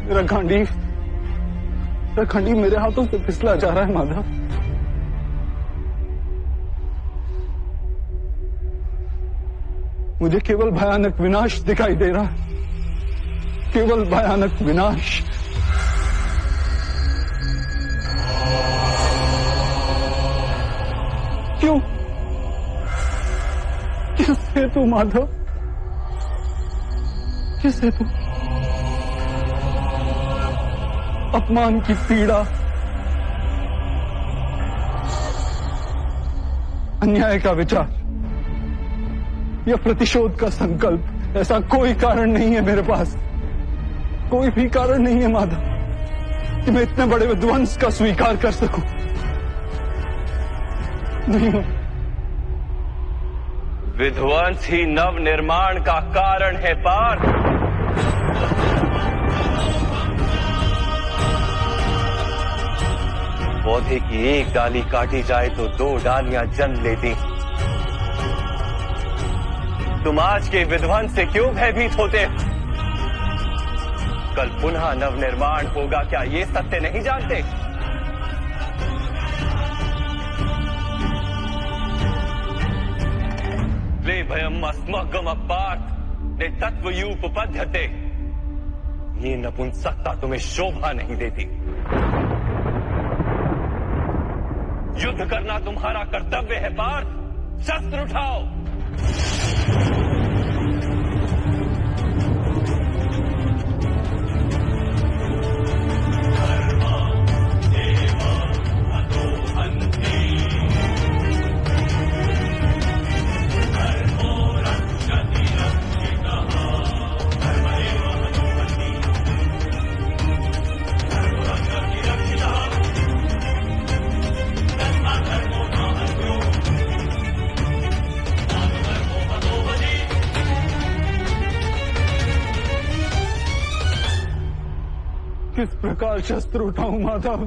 मेरा खंडी मेरे हाथों से फिसला जा रहा है माधव। मुझे केवल भयानक विनाश दिखाई दे रहा है, केवल भयानक विनाश। क्यों? किस हेतु माधव? किस हेतु? अपमान की पीड़ा, अन्याय का विचार या प्रतिशोध का संकल्प, ऐसा कोई कारण नहीं है मेरे पास। कोई भी कारण नहीं है माधव कि मैं इतने बड़े विध्वंस का स्वीकार कर सकूं। नहीं, विध्वंस ही नव निर्माण का कारण है पार्थ। पौधे की एक डाली काटी जाए तो 2 डालियां जन्म लेती। तुम आज के विध्वंस से क्यों भयभीत होते? कल पुनः नव निर्माण होगा, क्या ये सत्य नहीं जानते? ले भयम अस्मगम पार्थ ने तत्वयूपपद्यते। ये नपुंसकता तुम्हें शोभा नहीं देती। युद्ध करना तुम्हारा कर्तव्य है पार्थ, शस्त्र उठाओ। किस प्रकार शस्त्र उठाऊं माधव?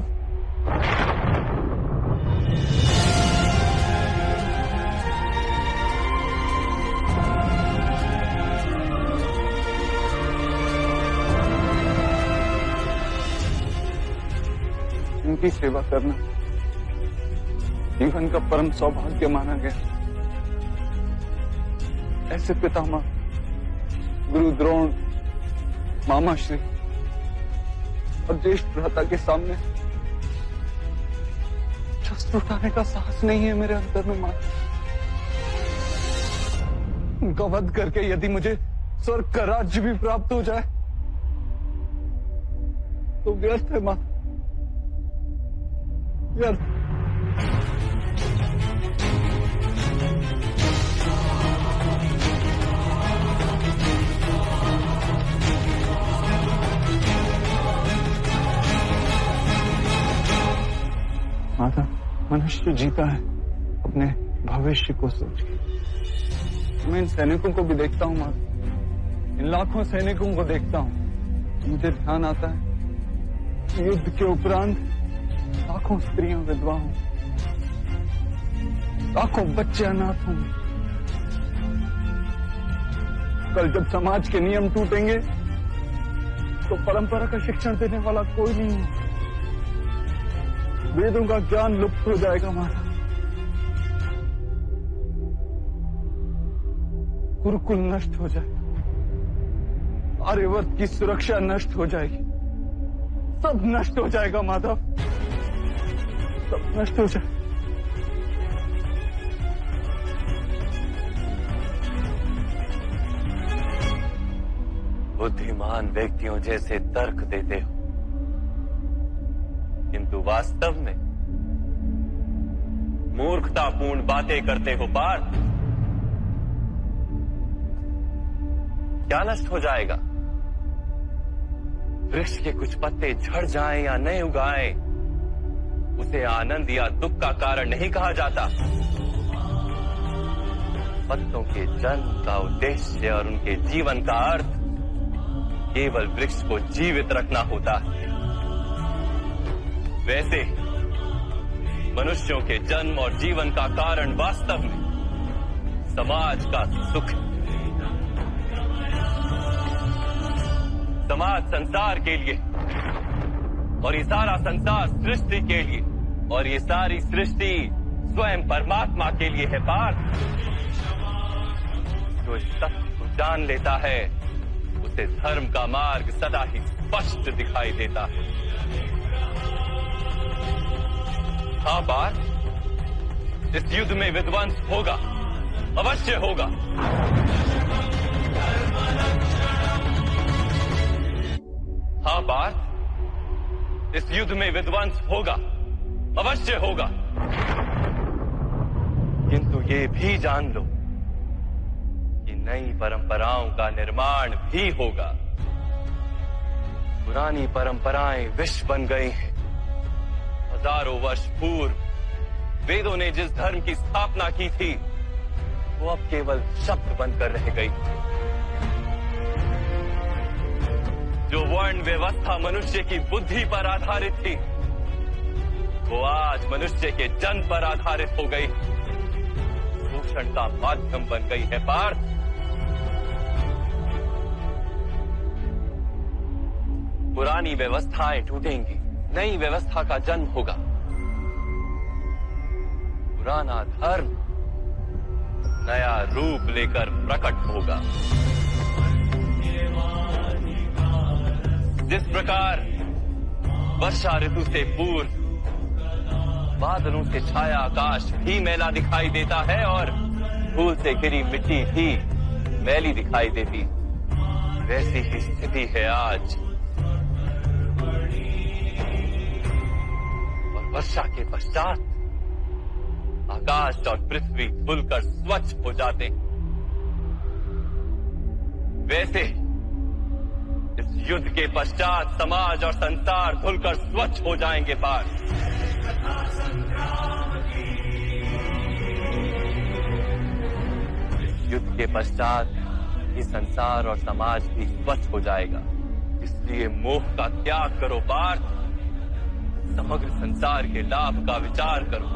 इनकी सेवा करना जीवन का परम सौभाग्य माना गया। ऐसे पितामह गुरु द्रोण, मामा श्री और ज्येष्ठ भ्राता के सामने शस्त्र उठाने का साहस नहीं है मेरे अंदर में माता। उनका वध करके यदि मुझे स्वर्ग का राज्य भी प्राप्त हो जाए तो व्यर्थ है माता, व्यर्थ। माता, मनुष्य जीता है अपने भविष्य को सोच के। मैं इन सैनिकों को भी देखता हूँ माता, इन लाखों सैनिकों को देखता हूँ। मुझे ध्यान आता है युद्ध के उपरांत लाखों स्त्रियां विधवा हों, लाखों बच्चे अनाथ होंगे। कल जब समाज के नियम टूटेंगे तो परंपरा का शिक्षण देने वाला कोई नहीं है। वेदों का ज्ञान लुप्त हो जाएगा माता, गुरुकुल नष्ट हो जाएगा, आर्यवर्त की सुरक्षा नष्ट हो जाएगी, सब नष्ट हो जाएगा माधव, सब नष्ट हो जाएगा। बुद्धिमान व्यक्तियों जैसे तर्क देते हो, किंतु वास्तव में मूर्खतापूर्ण बातें करते हो पार्थ। क्या नष्ट हो जाएगा? वृक्ष के कुछ पत्ते झड़ जाएं या नए उगाएं, उसे आनंद या दुख का कारण नहीं कहा जाता। पत्तों के जन्म का उद्देश्य और उनके जीवन का अर्थ केवल वृक्ष को जीवित रखना होता है। वैसे मनुष्यों के जन्म और जीवन का कारण वास्तव में समाज का सुख है। समाज संसार के लिए और ये सारा संसार सृष्टि के लिए, और ये सारी सृष्टि स्वयं परमात्मा के लिए है पार्थ। जो इस सत्य को जान लेता है उसे धर्म का मार्ग सदा ही स्पष्ट दिखाई देता है। हाँ पार्थ, इस युद्ध में विध्वंस होगा, अवश्य होगा। हाँ पार्थ, इस युद्ध में विध्वंस होगा, अवश्य होगा। किंतु ये भी जान लो कि नई परंपराओं का निर्माण भी होगा। पुरानी परंपराएं विष बन गई हैं। हजारों वर्ष पूर्व वेदों ने जिस धर्म की स्थापना की थी वो अब केवल शब्द बनकर रह गई। जो वर्ण व्यवस्था मनुष्य की बुद्धि पर आधारित थी वो आज मनुष्य के जन पर आधारित हो गई, शोषण का माध्यम बन गई है पार्थ। पुरानी व्यवस्थाएं टूटेंगी, नई व्यवस्था का जन्म होगा। पुराना धर्म नया रूप लेकर प्रकट होगा। जिस प्रकार वर्षा ऋतु से पूर्व बादलों से छाया आकाश भी मैला दिखाई देता है और धूल से घिरी मिट्टी भी मैली दिखाई देती, वैसी ही स्थिति है आज। और वर्षा के पश्चात आकाश और पृथ्वी धुलकर स्वच्छ हो जाते हैं। वैसे इस युद्ध के पश्चात समाज और संसार धुलकर स्वच्छ हो जाएंगे पार्थ। इस युद्ध के पश्चात ये संसार और समाज भी स्वच्छ हो जाएगा। इसलिए मोह का त्याग करो पार्थ, समग्र संसार के लाभ का विचार करो।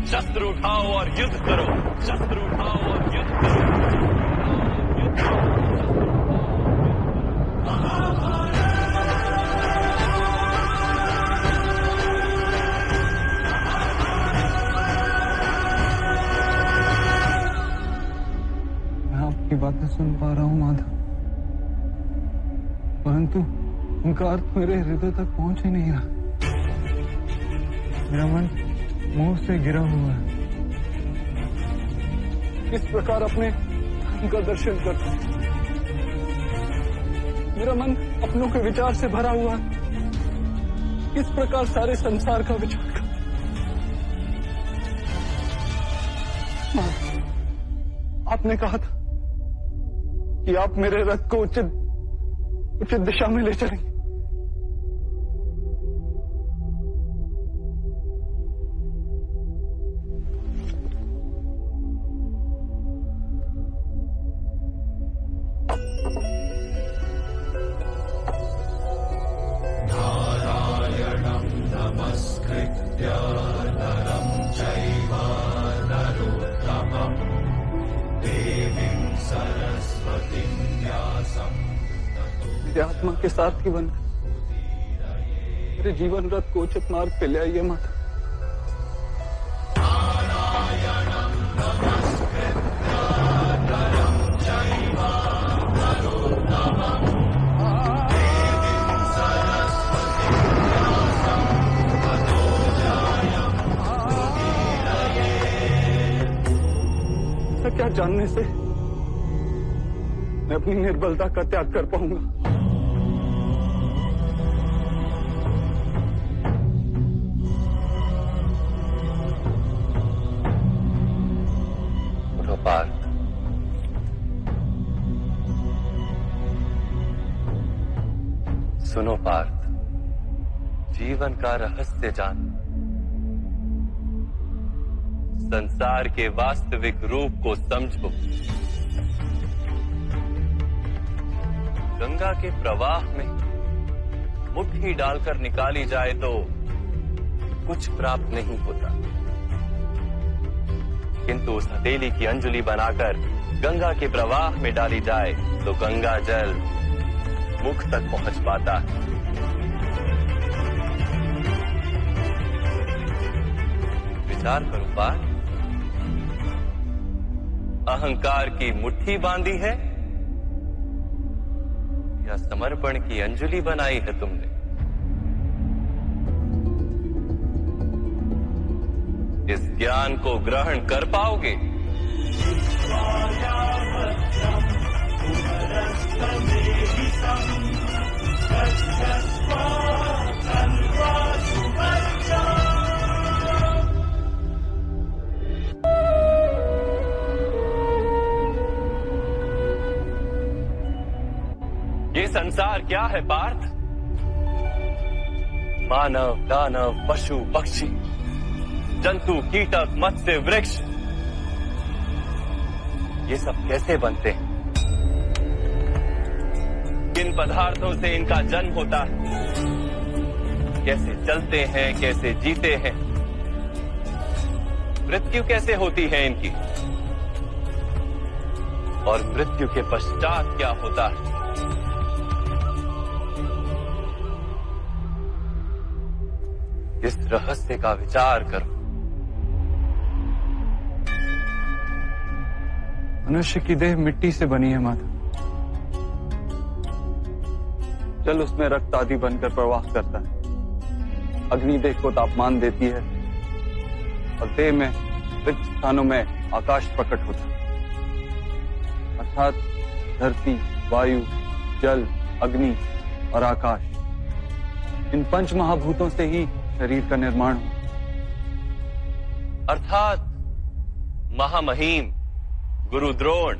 शस्त्र उठाओ और युद्ध करो, शस्त्र उठाओ और युद्ध करो। मैं आपकी बातें सुन पा रहा हूं माधव, परंतु उनका अर्थ मेरे हृदय तक पहुंच ही नहीं रहा। मेरा मन मोह से गिरा हुआ है। इस प्रकार अपने धर्म का दर्शन करता हूं। मेरा मन अपनों के विचार से भरा हुआ है। इस प्रकार सारे संसार का विचार करता हूं। आपने कहा था कि आप मेरे रथ को उचित दिशा में ले चलेंगे। मेरे आत्मा के साथ ही बनकर मेरे जीवन रथ को उचित मार्ग पे ले आइए माता। ऐसा क्या जानने से मैं अपनी निर्बलता का त्याग कर पाऊंगा? पार्थ, सुनो पार्थ, जीवन का रहस्य जान, संसार के वास्तविक रूप को समझो। गंगा के प्रवाह में मुट्ठी डालकर निकाली जाए तो कुछ प्राप्त नहीं होता, किंतु उस हथेली की अंजुली बनाकर गंगा के प्रवाह में डाली जाए तो गंगा जल मुख तक पहुंच पाता है। विचार करो पार्थ, अहंकार की मुट्ठी बांधी है या समर्पण की अंजलि बनाई है तुमने? इस ज्ञान को ग्रहण कर पाओगे? ये संसार क्या है पार्थ? मानव, दानव, पशु, पक्षी, जंतु, कीटक, मत्स्य, वृक्ष, ये सब कैसे बनते हैं? किन पदार्थों से इनका जन्म होता है? कैसे चलते हैं, कैसे जीते हैं? मृत्यु कैसे होती है इनकी? और मृत्यु के पश्चात क्या होता है? इस रहस्य का विचार करो। मनुष्य की देह मिट्टी से बनी है माता। जल उसमें रक्त आदि बनकर प्रवाह करता है। अग्नि देह को तापमान देती है और देह में रिक्त स्थानों में आकाश प्रकट होता है। अर्थात धरती, वायु, जल, अग्नि और आकाश, इन पंच महाभूतों से ही शरीर का निर्माण हो। अर्थात महामहिम गुरु द्रोण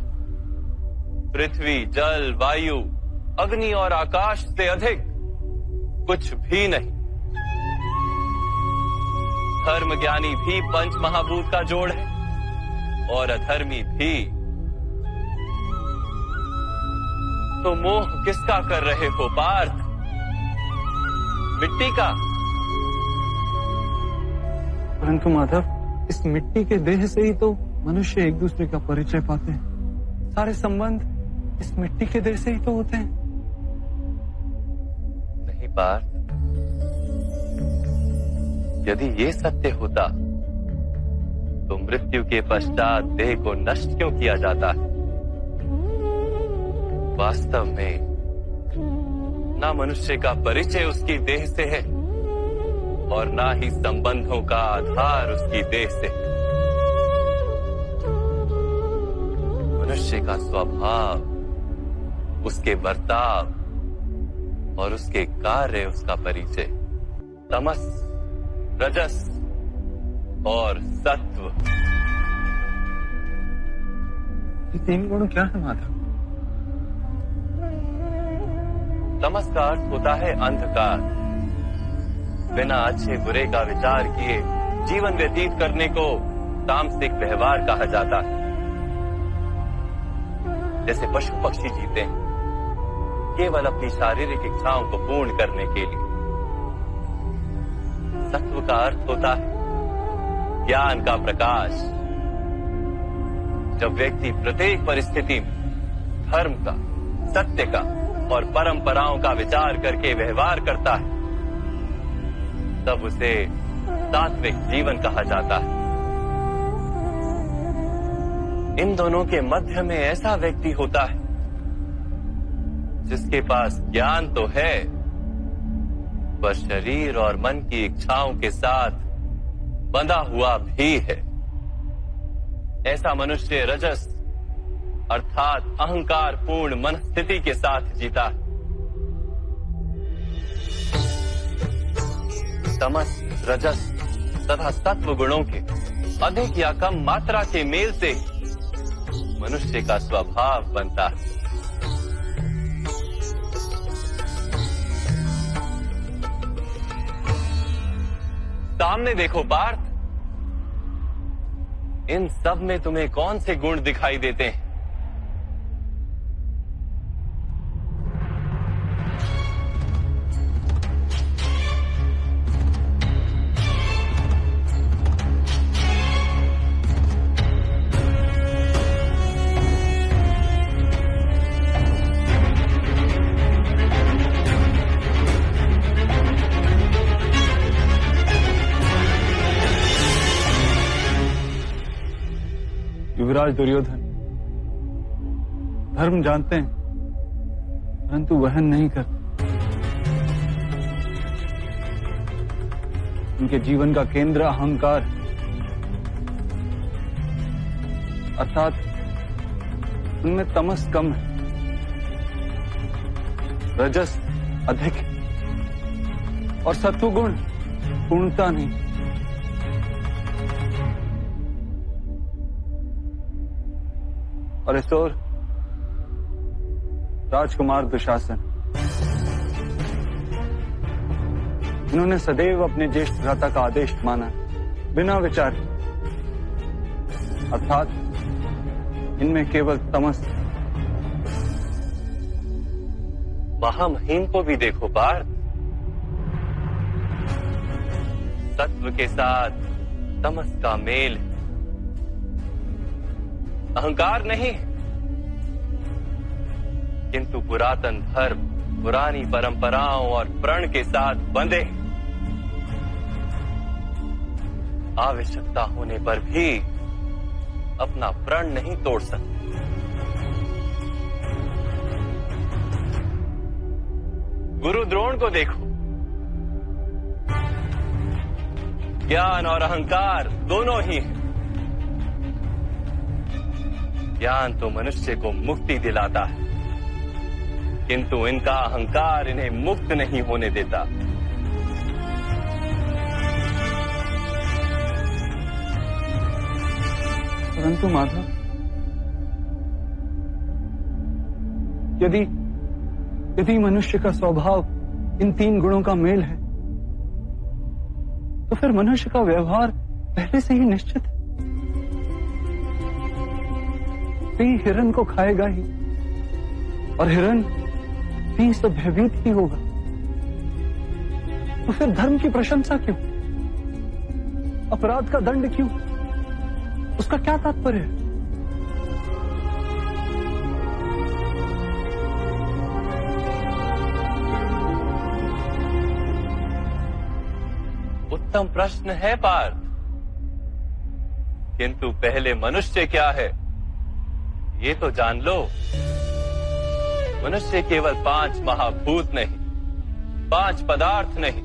पृथ्वी, जल, वायु, अग्नि और आकाश से अधिक कुछ भी नहीं। धर्म ज्ञानी भी पंच महाभूत का जोड़ है और अधर्मी भी। तो मोह किसका कर रहे हो पार्थ? मिट्टी का? परंतु माधव, इस मिट्टी के देह से ही तो मनुष्य एक दूसरे का परिचय पाते हैं। सारे संबंध इस मिट्टी के देह से ही तो होते हैं। नहीं पार्थ, यदि ये सत्य होता तो मृत्यु के पश्चात देह को नष्ट क्यों किया जाता है? वास्तव में ना मनुष्य का परिचय उसकी देह से है और ना ही संबंधों का आधार उसकी देह से। मनुष्य का स्वभाव, उसके बर्ताव और उसके कार्य उसका परिचय। तमस, रजस और सत्व, ये तीन गुण क्या है माधव? तमस का अर्थ होता है अंधकार। बिना अच्छे बुरे का विचार किए जीवन व्यतीत करने को तामसिक व्यवहार कहा जाता है। जैसे पशु पक्षी जीते हैं केवल अपनी शारीरिक इच्छाओं को पूर्ण करने के लिए। सत्व का अर्थ होता है ज्ञान का प्रकाश। जब व्यक्ति प्रत्येक परिस्थिति में धर्म का, सत्य का और परंपराओं का विचार करके व्यवहार करता है, तब उसे सात्विक जीवन कहा जाता है। इन दोनों के मध्य में ऐसा व्यक्ति होता है जिसके पास ज्ञान तो है, पर शरीर और मन की इच्छाओं के साथ बंधा हुआ भी है। ऐसा मनुष्य रजस अर्थात अहंकार पूर्ण मनस्थिति के साथ जीता है। तमस, रजस तथा सत्व गुणों के अधिक या कम मात्रा के मेल से मनुष्य का स्वभाव बनता है। सामने देखो पार्थ, इन सब में तुम्हें कौन से गुण दिखाई देते हैं? युवराज दुर्योधन धर्म जानते हैं परंतु वहन नहीं करते। उनके जीवन का केंद्र अहंकार है, अर्थात उनमें तमस कम है, रजस अधिक है और सत्वगुण पूर्णता नहीं। और इस ओर राजकुमार दुशासन, इन्होंने सदैव अपने ज्येष्ठ भ्राता का आदेश माना बिना विचार, अर्थात इनमें केवल तमस। महामहिम को भी देखो पार्थ, सत्व के साथ तमस का मेल, अहंकार नहीं किंतु पुरातन धर्म, पुरानी परंपराओं और प्रण के साथ बंधे, आवश्यकता होने पर भी अपना प्रण नहीं तोड़ सकते। गुरु द्रोण को देखो, ज्ञान और अहंकार दोनों ही हैं। ज्ञान तो मनुष्य को मुक्ति दिलाता है किंतु इनका अहंकार इन्हें मुक्त नहीं होने देता। परंतु माधव, यदि मनुष्य का स्वभाव इन तीन गुणों का मेल है तो फिर मनुष्य का व्यवहार पहले से ही निश्चित है। हिरण को खाएगा ही और हिरण भी सब भयभीत ही होगा। तो फिर धर्म की प्रशंसा क्यों, अपराध का दंड क्यों, उसका क्या तात्पर्य है? उत्तम प्रश्न है पार्थ, किंतु पहले मनुष्य क्या है ये तो जान लो। मनुष्य केवल 5 महाभूत नहीं, 5 पदार्थ नहीं,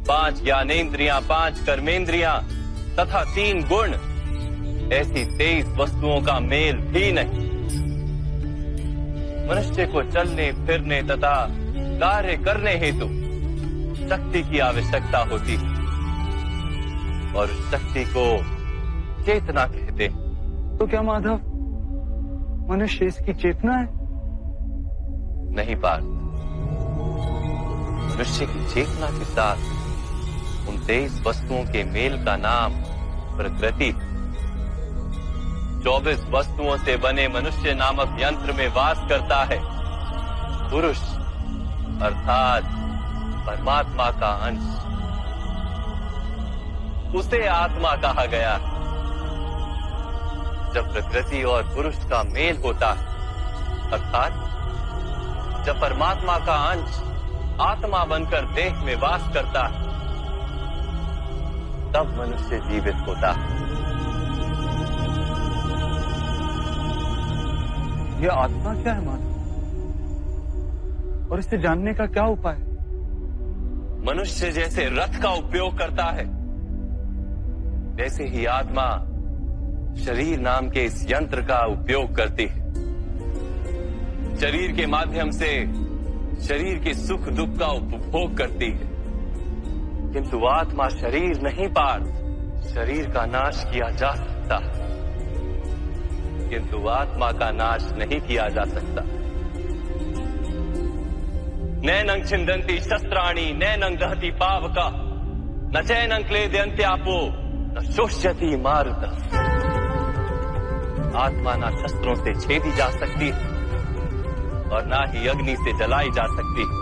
5 ज्ञानेंद्रियां, 5 कर्मेंद्रियां तथा 3 गुण, ऐसी 23 वस्तुओं का मेल भी नहीं। मनुष्य को चलने फिरने तथा कार्य करने हेतु शक्ति की आवश्यकता होती है और उस शक्ति को चेतना कहते हैं। तो क्या माधव मनुष्य इसकी चेतना है? नहीं पार्थ, मनुष्य की चेतना के साथ उन 23 वस्तुओं के मेल का नाम प्रकृति। 24 वस्तुओं से बने मनुष्य नामक यंत्र में वास करता है पुरुष, अर्थात परमात्मा का अंश। उसे आत्मा कहा गया। जब प्रकृति और पुरुष का मेल होता है, अर्थात जब परमात्मा का अंश आत्मा बनकर देह में वास करता है, तब मनुष्य जीवित होता है। यह आत्मा क्या है माधव, और इसे जानने का क्या उपाय? मनुष्य जैसे रथ का उपयोग करता है, वैसे ही आत्मा शरीर नाम के इस यंत्र का उपयोग करती है। शरीर के माध्यम से शरीर के सुख दुख का उपभोग करती है, किंतु आत्मा शरीर नहीं पार्थ। शरीर का नाश किया जा सकता है किंतु आत्मा का नाश नहीं किया जा सकता। नैनं छिन्दन्ति शस्त्राणि नैनं दहति पावका, न चैनं क्लेदयन्त्यापो न शोष्यति मारुतः। आत्मा ना शस्त्रों से छेदी जा सकती है और ना ही अग्नि से जलाई जा सकती है।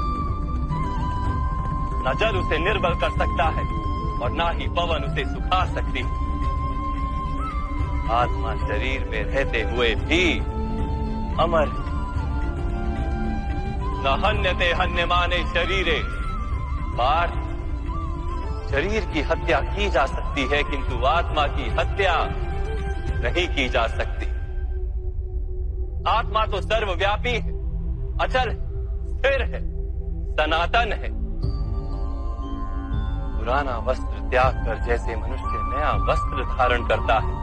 न जल उसे निर्बल कर सकता है और ना ही पवन उसे सुखा सकती है। आत्मा शरीर में रहते हुए भी अमर है। न हन्यते हन्यमाने शरीरे। पार्थ, शरीर की हत्या की जा सकती है किंतु आत्मा की हत्या नहीं की जा सकती। आत्मा तो सर्वव्यापी है, अचल है, स्थिर है, सनातन है। पुराना वस्त्र त्याग कर जैसे मनुष्य नया वस्त्र धारण करता है,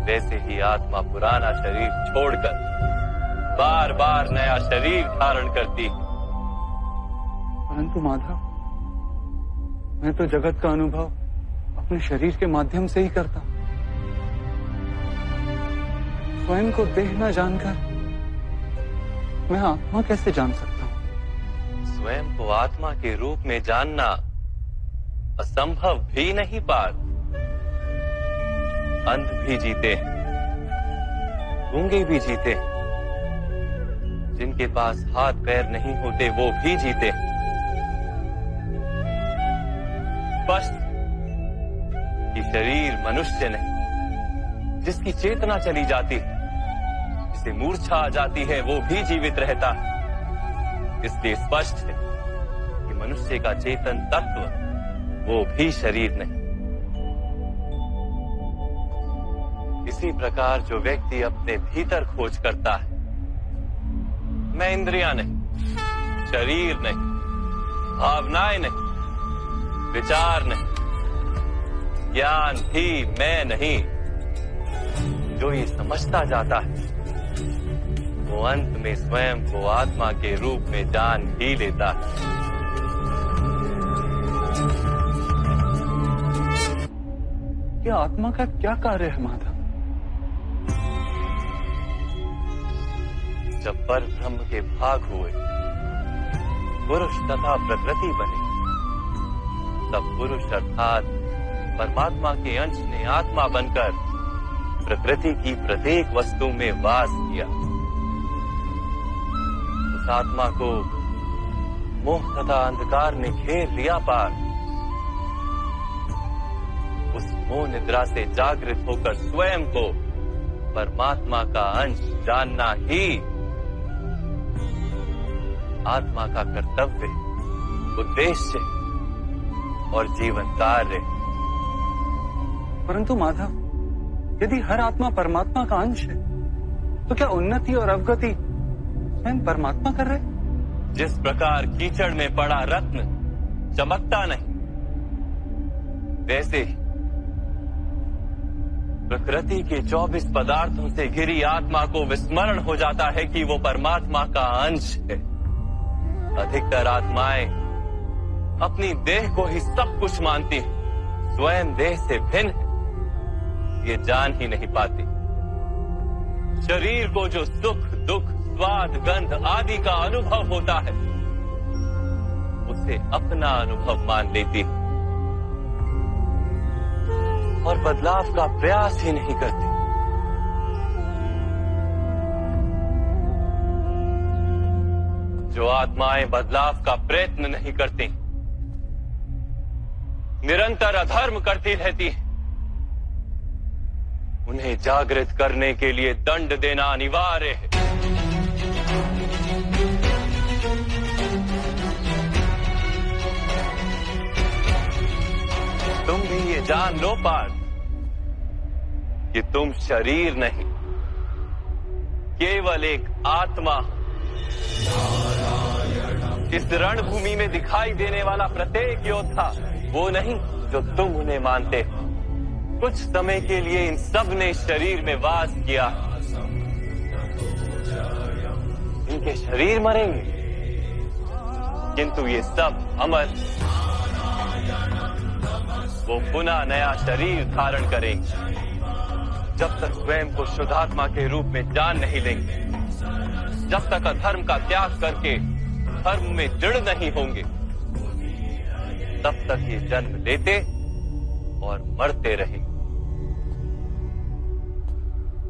वैसे ही आत्मा पुराना शरीर छोड़कर बार बार नया शरीर धारण करती है। परंतु माधव, मैं तो जगत का अनुभव अपने शरीर के माध्यम से ही करता हूं। स्वयं को देह न जानकर मैं आत्मा कैसे जान सकता हूं? स्वयं को आत्मा के रूप में जानना असंभव भी नहीं पार। अंध भी जीते हैं, गूंगे भी जीते हैं, जिनके पास हाथ पैर नहीं होते वो भी जीते हैं। स्पष्ट कि शरीर मनुष्य नहीं, जिसकी चेतना चली जाती है, जिसे मूर्छा आ जाती है, वो भी जीवित रहता है। इसलिए स्पष्ट है कि मनुष्य का चेतन तत्व वो भी शरीर नहीं। इसी प्रकार जो व्यक्ति अपने भीतर खोज करता है, मैं इंद्रियां नहीं, शरीर नहीं, भावनाएं नहीं, विचार नहीं, ज्ञान भी मैं नहीं, जो ये समझता जाता है, वो अंत में स्वयं को आत्मा के रूप में जान ही लेता है। ये आत्मा का क्या कार्य है माधव? जब पर ब्रह्म के भाग हुए, पुरुष तथा प्रकृति बने, तब पुरुष अर्थात परमात्मा के अंश ने आत्मा बनकर प्रकृति की प्रत्येक वस्तु में वास किया। उस आत्मा को मोह तथा अंधकार ने घेर लिया पार। उस मोह निद्रा से जागृत होकर स्वयं को परमात्मा का अंश जानना ही आत्मा का कर्तव्य, उद्देश्य और जीवन कार्य। परंतु माधव, यदि हर आत्मा परमात्मा का अंश है, तो क्या उन्नति और अवगति स्वयं परमात्मा कर रहे? जिस प्रकार कीचड़ में पड़ा रत्न चमकता नहीं, वैसे ही प्रकृति के 24 पदार्थों से घिरी आत्मा को विस्मरण हो जाता है कि वो परमात्मा का अंश है। अधिकतर आत्माएं अपनी देह को ही सब कुछ मानती हैं, स्वयं देह से भिन्न है, ये जान ही नहीं पाती। शरीर को जो सुख, दुख, स्वाद, गंध आदि का अनुभव होता है, उसे अपना अनुभव मान लेती है और बदलाव का प्रयास ही नहीं करती। जो आत्माएं बदलाव का प्रयत्न नहीं करती, निरंतर अधर्म करती रहती हैं, उन्हें जागृत करने के लिए दंड देना अनिवार्य है। तुम भी ये जान लो पार्थ कि तुम शरीर नहीं, केवल एक आत्मा। इस रणभूमि में दिखाई देने वाला प्रत्येक योद्धा वो नहीं जो तुम उन्हें मानते हो। कुछ समय के लिए इन सब ने शरीर में वास किया, इनके शरीर मरेंगे, किंतु ये सब अमर, वो पुनः नया शरीर धारण करेंगे। जब तक स्वयं को शुद्धात्मा के रूप में जान नहीं लेंगे, जब तक अधर्म का त्याग करके धर्म में दृढ़ नहीं होंगे, तब तक ये जन्म लेते और मरते रहेंगे।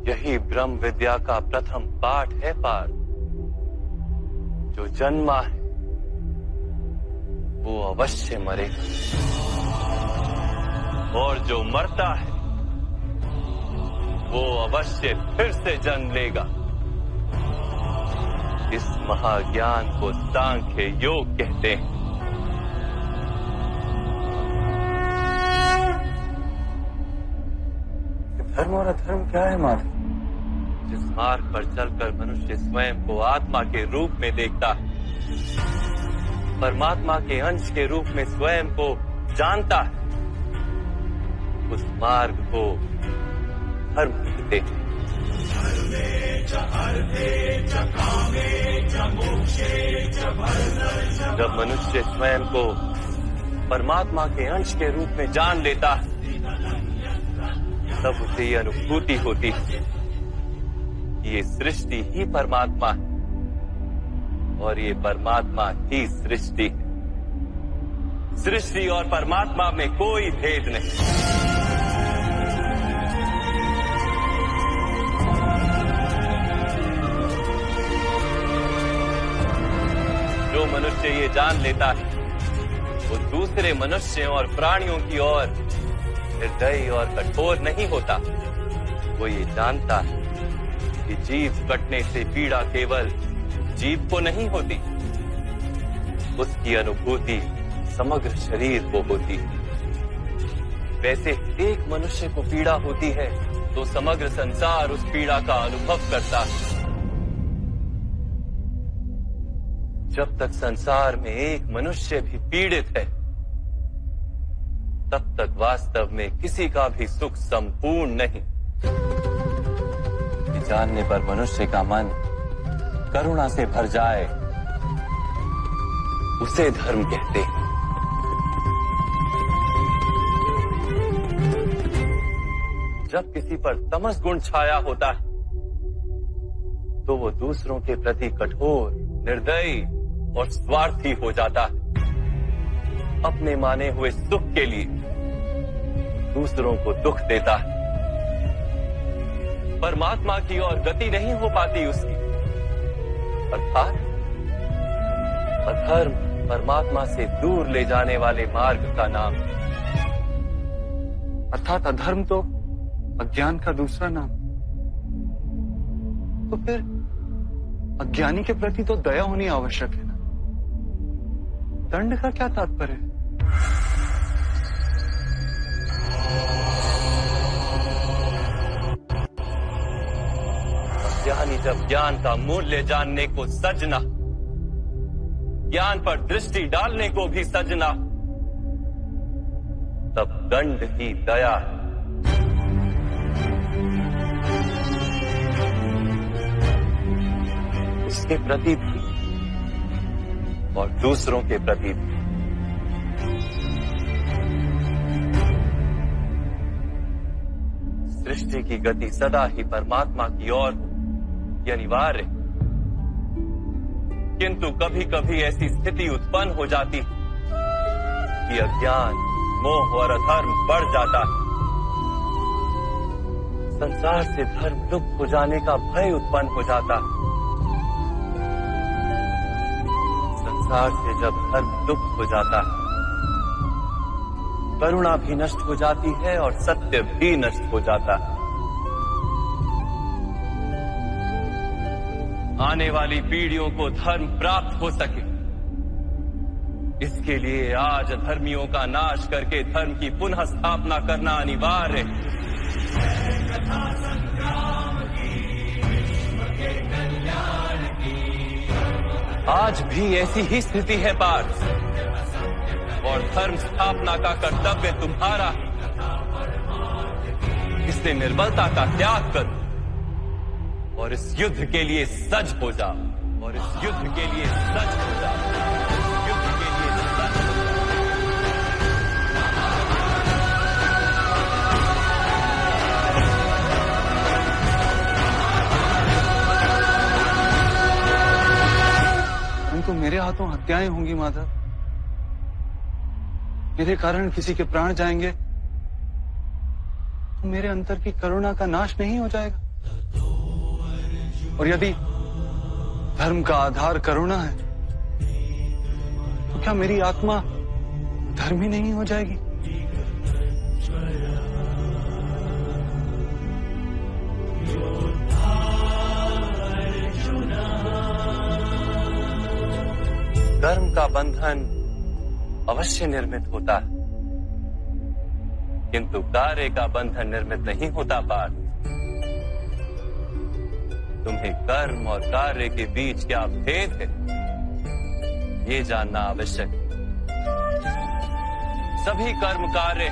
यही ब्रह्म विद्या का प्रथम पाठ है पार्थ। जो जन्मा है वो अवश्य मरेगा, और जो मरता है वो अवश्य फिर से जन्म लेगा। इस महाज्ञान को सांख्य योग कहते हैं। धर्म और अधर्म क्या है माधव? जिस मार्ग पर चलकर मनुष्य स्वयं को आत्मा के रूप में देखता है, परमात्मा के अंश के रूप में स्वयं को जानता है, उस मार्ग को धर्म कहते हैं। जब मनुष्य स्वयं को परमात्मा के अंश के रूप में जान लेता है, तब उसे ये अनुभूति होती है कि ये सृष्टि ही परमात्मा है और ये परमात्मा ही सृष्टि है। सृष्टि और परमात्मा में कोई भेद नहीं। जो मनुष्य ये जान लेता है, वो दूसरे मनुष्यों और प्राणियों की ओर निर्दयी और कठोर नहीं होता। वो ये जानता है कि जीव कटने से पीड़ा केवल जीव को नहीं होती, उसकी अनुभूति समग्र शरीर को होती है। वैसे एक मनुष्य को पीड़ा होती है तो समग्र संसार उस पीड़ा का अनुभव करता है। जब तक संसार में एक मनुष्य भी पीड़ित है, तब तक वास्तव में किसी का भी सुख संपूर्ण नहीं। जानने पर मनुष्य का मन करुणा से भर जाए, उसे धर्म कहते हैं। जब किसी पर तमस गुण छाया होता है, तो वो दूसरों के प्रति कठोर, निर्दयी और स्वार्थी हो जाता है। अपने माने हुए सुख के लिए दूसरों को दुख देता है। परमात्मा की ओर गति नहीं हो पाती उसकी। अर्थात अधर्म परमात्मा से दूर ले जाने वाले मार्ग का नाम है। अर्थात अधर्म तो अज्ञान का दूसरा नाम। तो फिर अज्ञानी के प्रति तो दया होनी आवश्यक है ना। दंड का क्या तात्पर्य है? ज्ञानी जब ज्ञान का मूल्य जानने को सजना, ज्ञान पर दृष्टि डालने को भी सजना, तब दंड ही दया है। उसके प्रति भी और दूसरों के प्रति भी। सृष्टि की गति सदा ही परमात्मा की ओर हो, ये अनिवार्य। किंतु कभी कभी ऐसी स्थिति उत्पन्न हो जाती कि अज्ञान, मोह और अधर्म बढ़ जाता है। संसार से धर्म लुप्त हो जाने का भय उत्पन्न हो जाता है। संसार से जब धर्म लुप्त हो जाता है, करुणा भी नष्ट हो जाती है और सत्य भी नष्ट हो जाता है। आने वाली पीढ़ियों को धर्म प्राप्त हो सके, इसके लिए आज अधर्मियों का नाश करके धर्म की पुनः स्थापना करना अनिवार्य है। आज भी ऐसी ही स्थिति है पार्थ, और धर्म स्थापना का कर्तव्य तुम्हारा। इससे निर्बलता का त्याग करो और इस युद्ध के लिए सज हो जाओ। और इस युद्ध के लिए सज हो जाओ। युद्ध के लिए सज हो जाओ। परंतु मेरे हाथों हत्याएं होंगी माधव। मेरे कारण किसी के प्राण जाएंगे तो मेरे अंतर की करुणा का नाश नहीं हो जाएगा। और यदि धर्म का आधार करुणा है, तो क्या मेरी आत्मा धर्मी नहीं हो जाएगी? धर्म का बंधन अवश्य निर्मित होता है, किंतु कार्य का बंधन निर्मित नहीं होता पार्थ। तुम्हें कर्म और कार्य के बीच क्या भेद है, ये जानना आवश्यक है। सभी कर्म कार्य,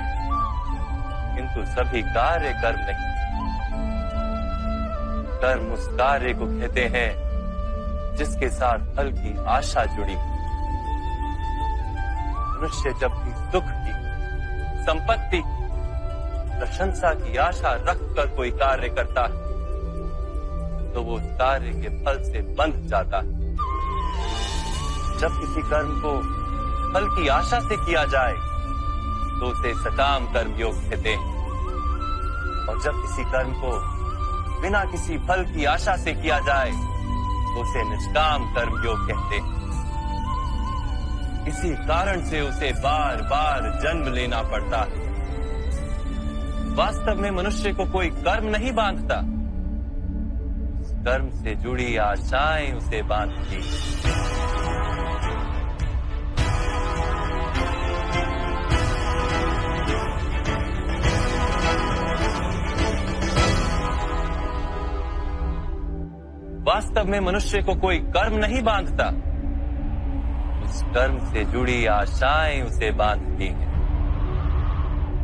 किंतु सभी कार्य कर्म नहीं। कर्म उस कार्य को कहते हैं जिसके साथ फल की आशा जुड़ी। मनुष्य जब भी सुख की, संपत्ति, प्रशंसा की आशा रखकर कोई कार्य करता है तो वो उस कार्य के फल से बंध जाता है। जब किसी कर्म को फल की आशा से किया जाए तो उसे सकाम कर्म योग कहते हैं, और जब किसी कर्म को बिना किसी फल की आशा से किया जाए तो उसे निष्काम कर्म योग कहते हैं। इसी कारण से उसे बार बार जन्म लेना पड़ता है। वास्तव में मनुष्य को कोई कर्म नहीं बांधता, कर्म से जुड़ी आशाएं उसे बांधती। वास्तव में मनुष्य को कोई कर्म नहीं बांधता, उस कर्म से जुड़ी आशाएं उसे बांधती हैं।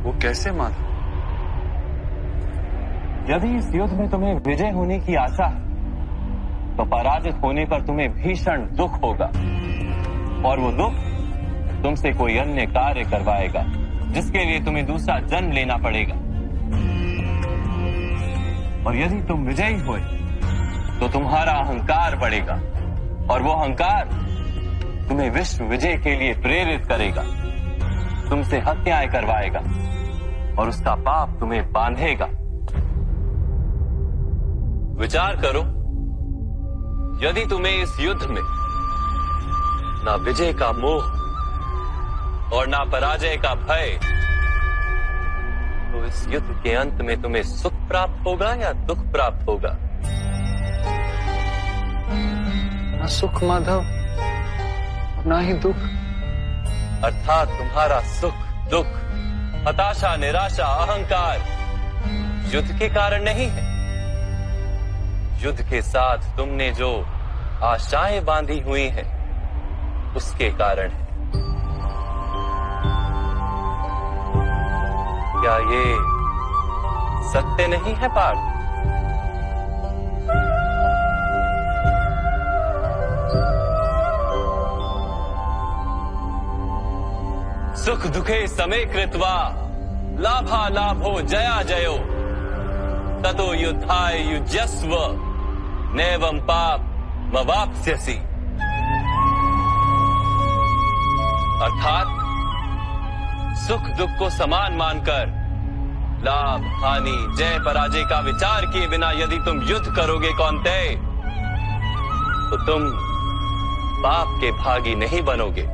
वो कैसे माधव? यदि इस युद्ध में तुम्हें विजय होने की आशा है तो पराजित होने पर तुम्हें भीषण दुख होगा, और वो दुख तुमसे कोई अन्य कार्य करवाएगा जिसके लिए तुम्हें दूसरा जन्म लेना पड़ेगा। और यदि तुम विजयी हुए तो तुम्हारा अहंकार बढ़ेगा, और वो अहंकार तुम्हें विश्व विजय के लिए प्रेरित करेगा, तुमसे हत्याएं करवाएगा, और उसका पाप तुम्हें बांधेगा। विचार करो, यदि तुम्हें इस युद्ध में ना विजय का मोह और ना पराजय का भय, तो इस युद्ध के अंत में तुम्हें सुख प्राप्त होगा या दुख प्राप्त होगा? ना सुख माधव, ना ही दुख। अर्थात तुम्हारा सुख, दुख, हताशा, निराशा, अहंकार युद्ध के कारण नहीं है। युद्ध के साथ तुमने जो आशाएं बांधी हुई हैं, उसके कारण है। क्या ये सत्य नहीं है पार्थ? सुख दुखे समे कृत्वा लाभा लाभो जया जयो ततो युद्धाय युज्यस्व नैवं पाप मवाप्स्यसि। अर्थात सुख दुख को समान मानकर लाभ हानि जय पराजय का विचार किए बिना यदि तुम युद्ध करोगे कौन्तेय, तो तुम पाप के भागी नहीं बनोगे।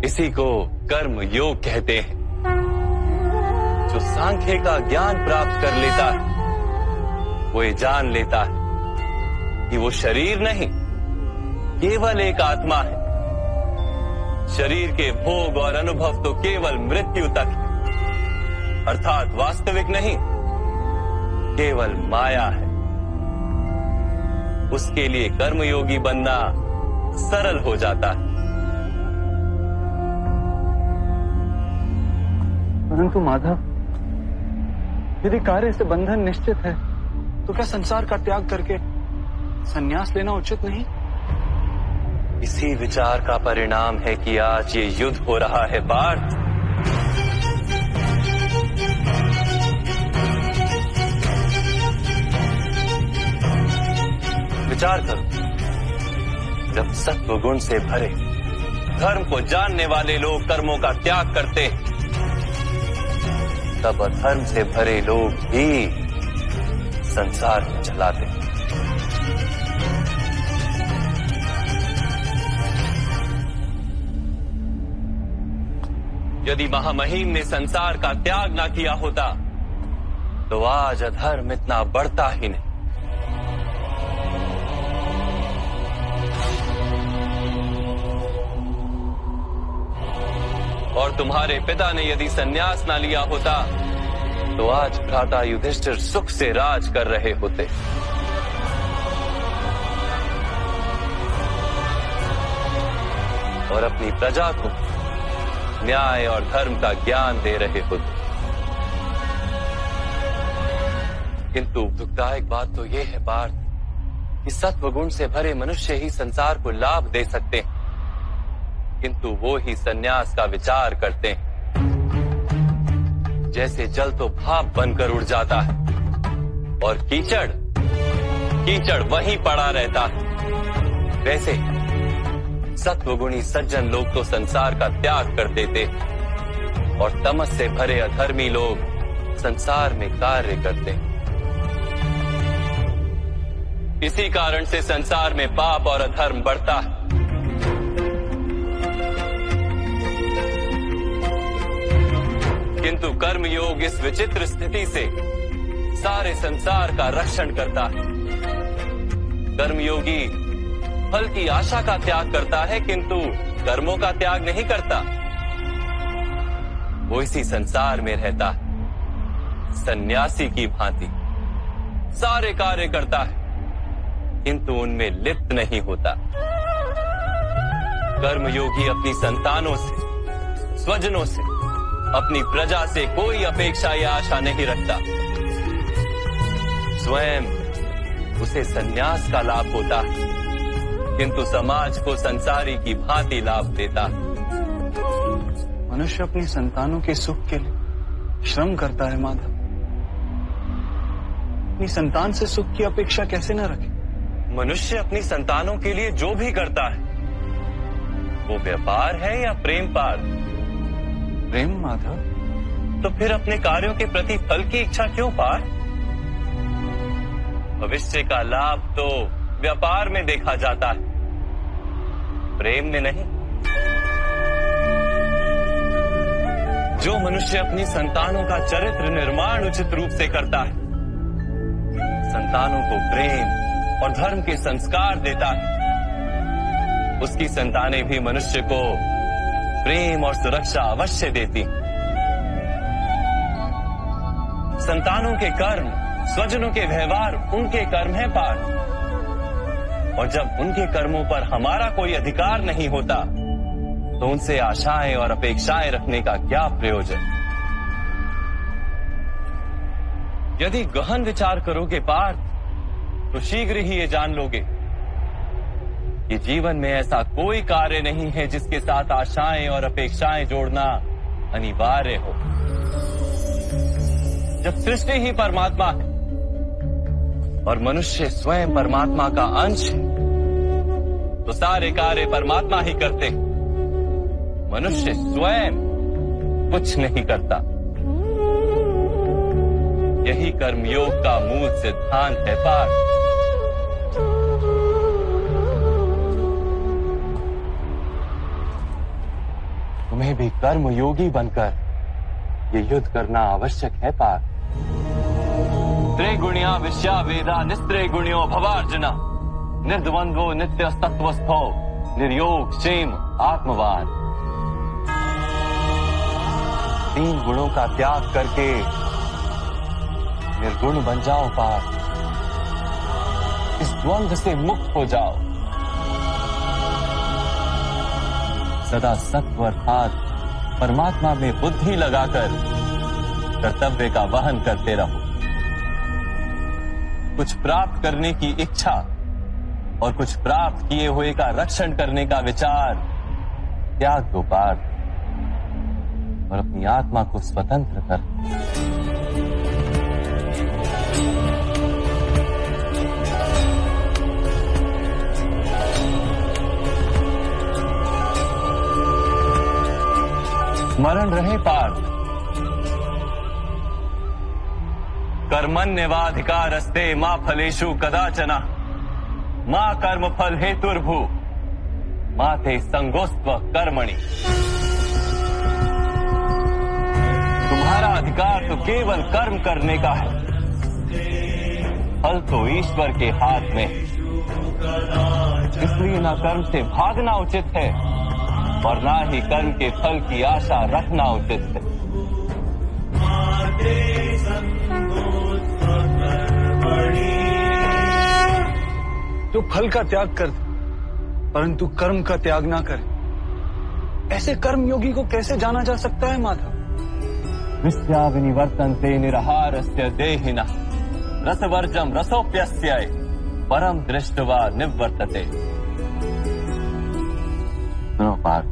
इसी को कर्म योग कहते हैं। जो सांख्य का ज्ञान प्राप्त कर लेता है वो ये जान लेता है कि वो शरीर नहीं, केवल एक आत्मा है। शरीर के भोग और अनुभव तो केवल मृत्यु तक है, अर्थात वास्तविक नहीं, केवल माया है। उसके लिए कर्मयोगी बनना सरल हो जाता है। परंतु माधव, यदि कार्य से बंधन निश्चित है तो क्या संसार का त्याग करके संन्यास लेना उचित नहीं? इसी विचार का परिणाम है कि आज ये युद्ध हो रहा है पार्थ। विचार करो, जब सत्व गुण से भरे धर्म को जानने वाले लोग कर्मों का त्याग करते हैं, तब अधर्म से भरे लोग भी संसार को चलाते हैं। यदि महामहिम ने संसार का त्याग ना किया होता तो आज अधर्म इतना बढ़ता ही नहीं। और तुम्हारे पिता ने यदि संन्यास ना लिया होता तो आज भ्राता युधिष्ठिर सुख से राज कर रहे होते। और अपनी प्रजा को न्याय और धर्म का ज्ञान दे रहे होते। किंतु दुखदायक बात तो यह है पार्थ कि सत्वगुण से भरे मनुष्य ही संसार को लाभ दे सकते हैं, किंतु वो ही संन्यास का विचार करते हैं। जैसे जल तो भाप बनकर उड़ जाता है और कीचड़ वहीं पड़ा रहता है, वैसे सत्वगुणी सज्जन लोग तो संसार का त्याग कर देते और तमस से भरे अधर्मी लोग संसार में कार्य करते हैं। इसी कारण से संसार में पाप और अधर्म बढ़ता है। किंतु कर्मयोग इस विचित्र स्थिति से सारे संसार का रक्षण करता है। कर्मयोगी फल की आशा का त्याग करता है, किंतु कर्मों का त्याग नहीं करता। वो इसी संसार में रहता है सन्यासी की भांति, सारे कार्य करता है किंतु उनमें लिप्त नहीं होता। कर्मयोगी अपनी संतानों से, स्वजनों से, अपनी प्रजा से कोई अपेक्षा या आशा नहीं रखता। स्वयं उसे संन्यास का लाभ होता है, किंतु समाज को संसारी की भांति लाभ देता है। मनुष्य अपनी संतानों के सुख के लिए श्रम करता है माधव। अपनी संतान से सुख की अपेक्षा कैसे न रखे? मनुष्य अपनी संतानों के लिए जो भी करता है वो व्यापार है या प्रेम पार्थ? प्रेम माधव। तो फिर अपने कार्यों के प्रति फल की इच्छा क्यों पार्थ? भविष्य का लाभ तो व्यापार में देखा जाता है, प्रेम में नहीं। जो मनुष्य अपनी संतानों का चरित्र निर्माण उचित रूप से करता है, संतानों को प्रेम और धर्म के संस्कार देता है, उसकी संतानें भी मनुष्य को प्रेम और सुरक्षा अवश्य देती। संतानों के कर्म, स्वजनों के व्यवहार उनके कर्म है पार्थ। और जब उनके कर्मों पर हमारा कोई अधिकार नहीं होता तो उनसे आशाएं और अपेक्षाएं रखने का क्या प्रयोजन? यदि गहन विचार करोगे पार्थ तो शीघ्र ही ये जान लोगे कि जीवन में ऐसा कोई कार्य नहीं है जिसके साथ आशाएं और अपेक्षाएं जोड़ना अनिवार्य हो। जब सृष्टि ही परमात्मा है और मनुष्य स्वयं परमात्मा का अंश है तो सारे कार्य परमात्मा ही करते हैं, मनुष्य स्वयं कुछ नहीं करता। यही कर्मयोग का मूल सिद्धांत है पार्थ। तुम्हें भी कर्मयोगी बनकर ये युद्ध करना आवश्यक है पार्थ। त्रिगुणिया विश्या वेदा निस्त्रिगुण्यो भवार्जुना निर्द्वंद्वो नित्य तत्वस्थो निर्योग क्षेम आत्मवान। 3 गुणों का त्याग करके निर्गुण बन जाओ पार्थ। इस द्वंद्व से मुक्त हो जाओ। सदा सत्व अर्थात परमात्मा में बुद्धि लगाकर कर्तव्य का वहन करते रहो। कुछ प्राप्त करने की इच्छा और कुछ प्राप्त किए हुए का रक्षण करने का विचार त्याग दो पार्थ और अपनी आत्मा को स्वतंत्र कर। स्मरण रहे पार्थ, कर्मण्यवाधिकारस्ते मां फलेषु कदाचन मां कर्म फल हेतुर्भू माते संगोस्त्व कर्मणि। तुम्हारा अधिकार तो केवल कर्म करने का है, फल तो ईश्वर के हाथ में। इसलिए ना कर्म से भागना उचित है और ना ही कर्म के फल की आशा रखना उचित है। जो फल का त्याग कर परंतु कर्म का त्याग ना करे, ऐसे कर्म योगी को कैसे जाना जा सकता है माधव? विद्या विनिवर्तन्ते निरहारस्य देहिनः रसवर्जम रसोप्यस्य परम दृष्ट्वा निवर्तते। सुनो पार्थ,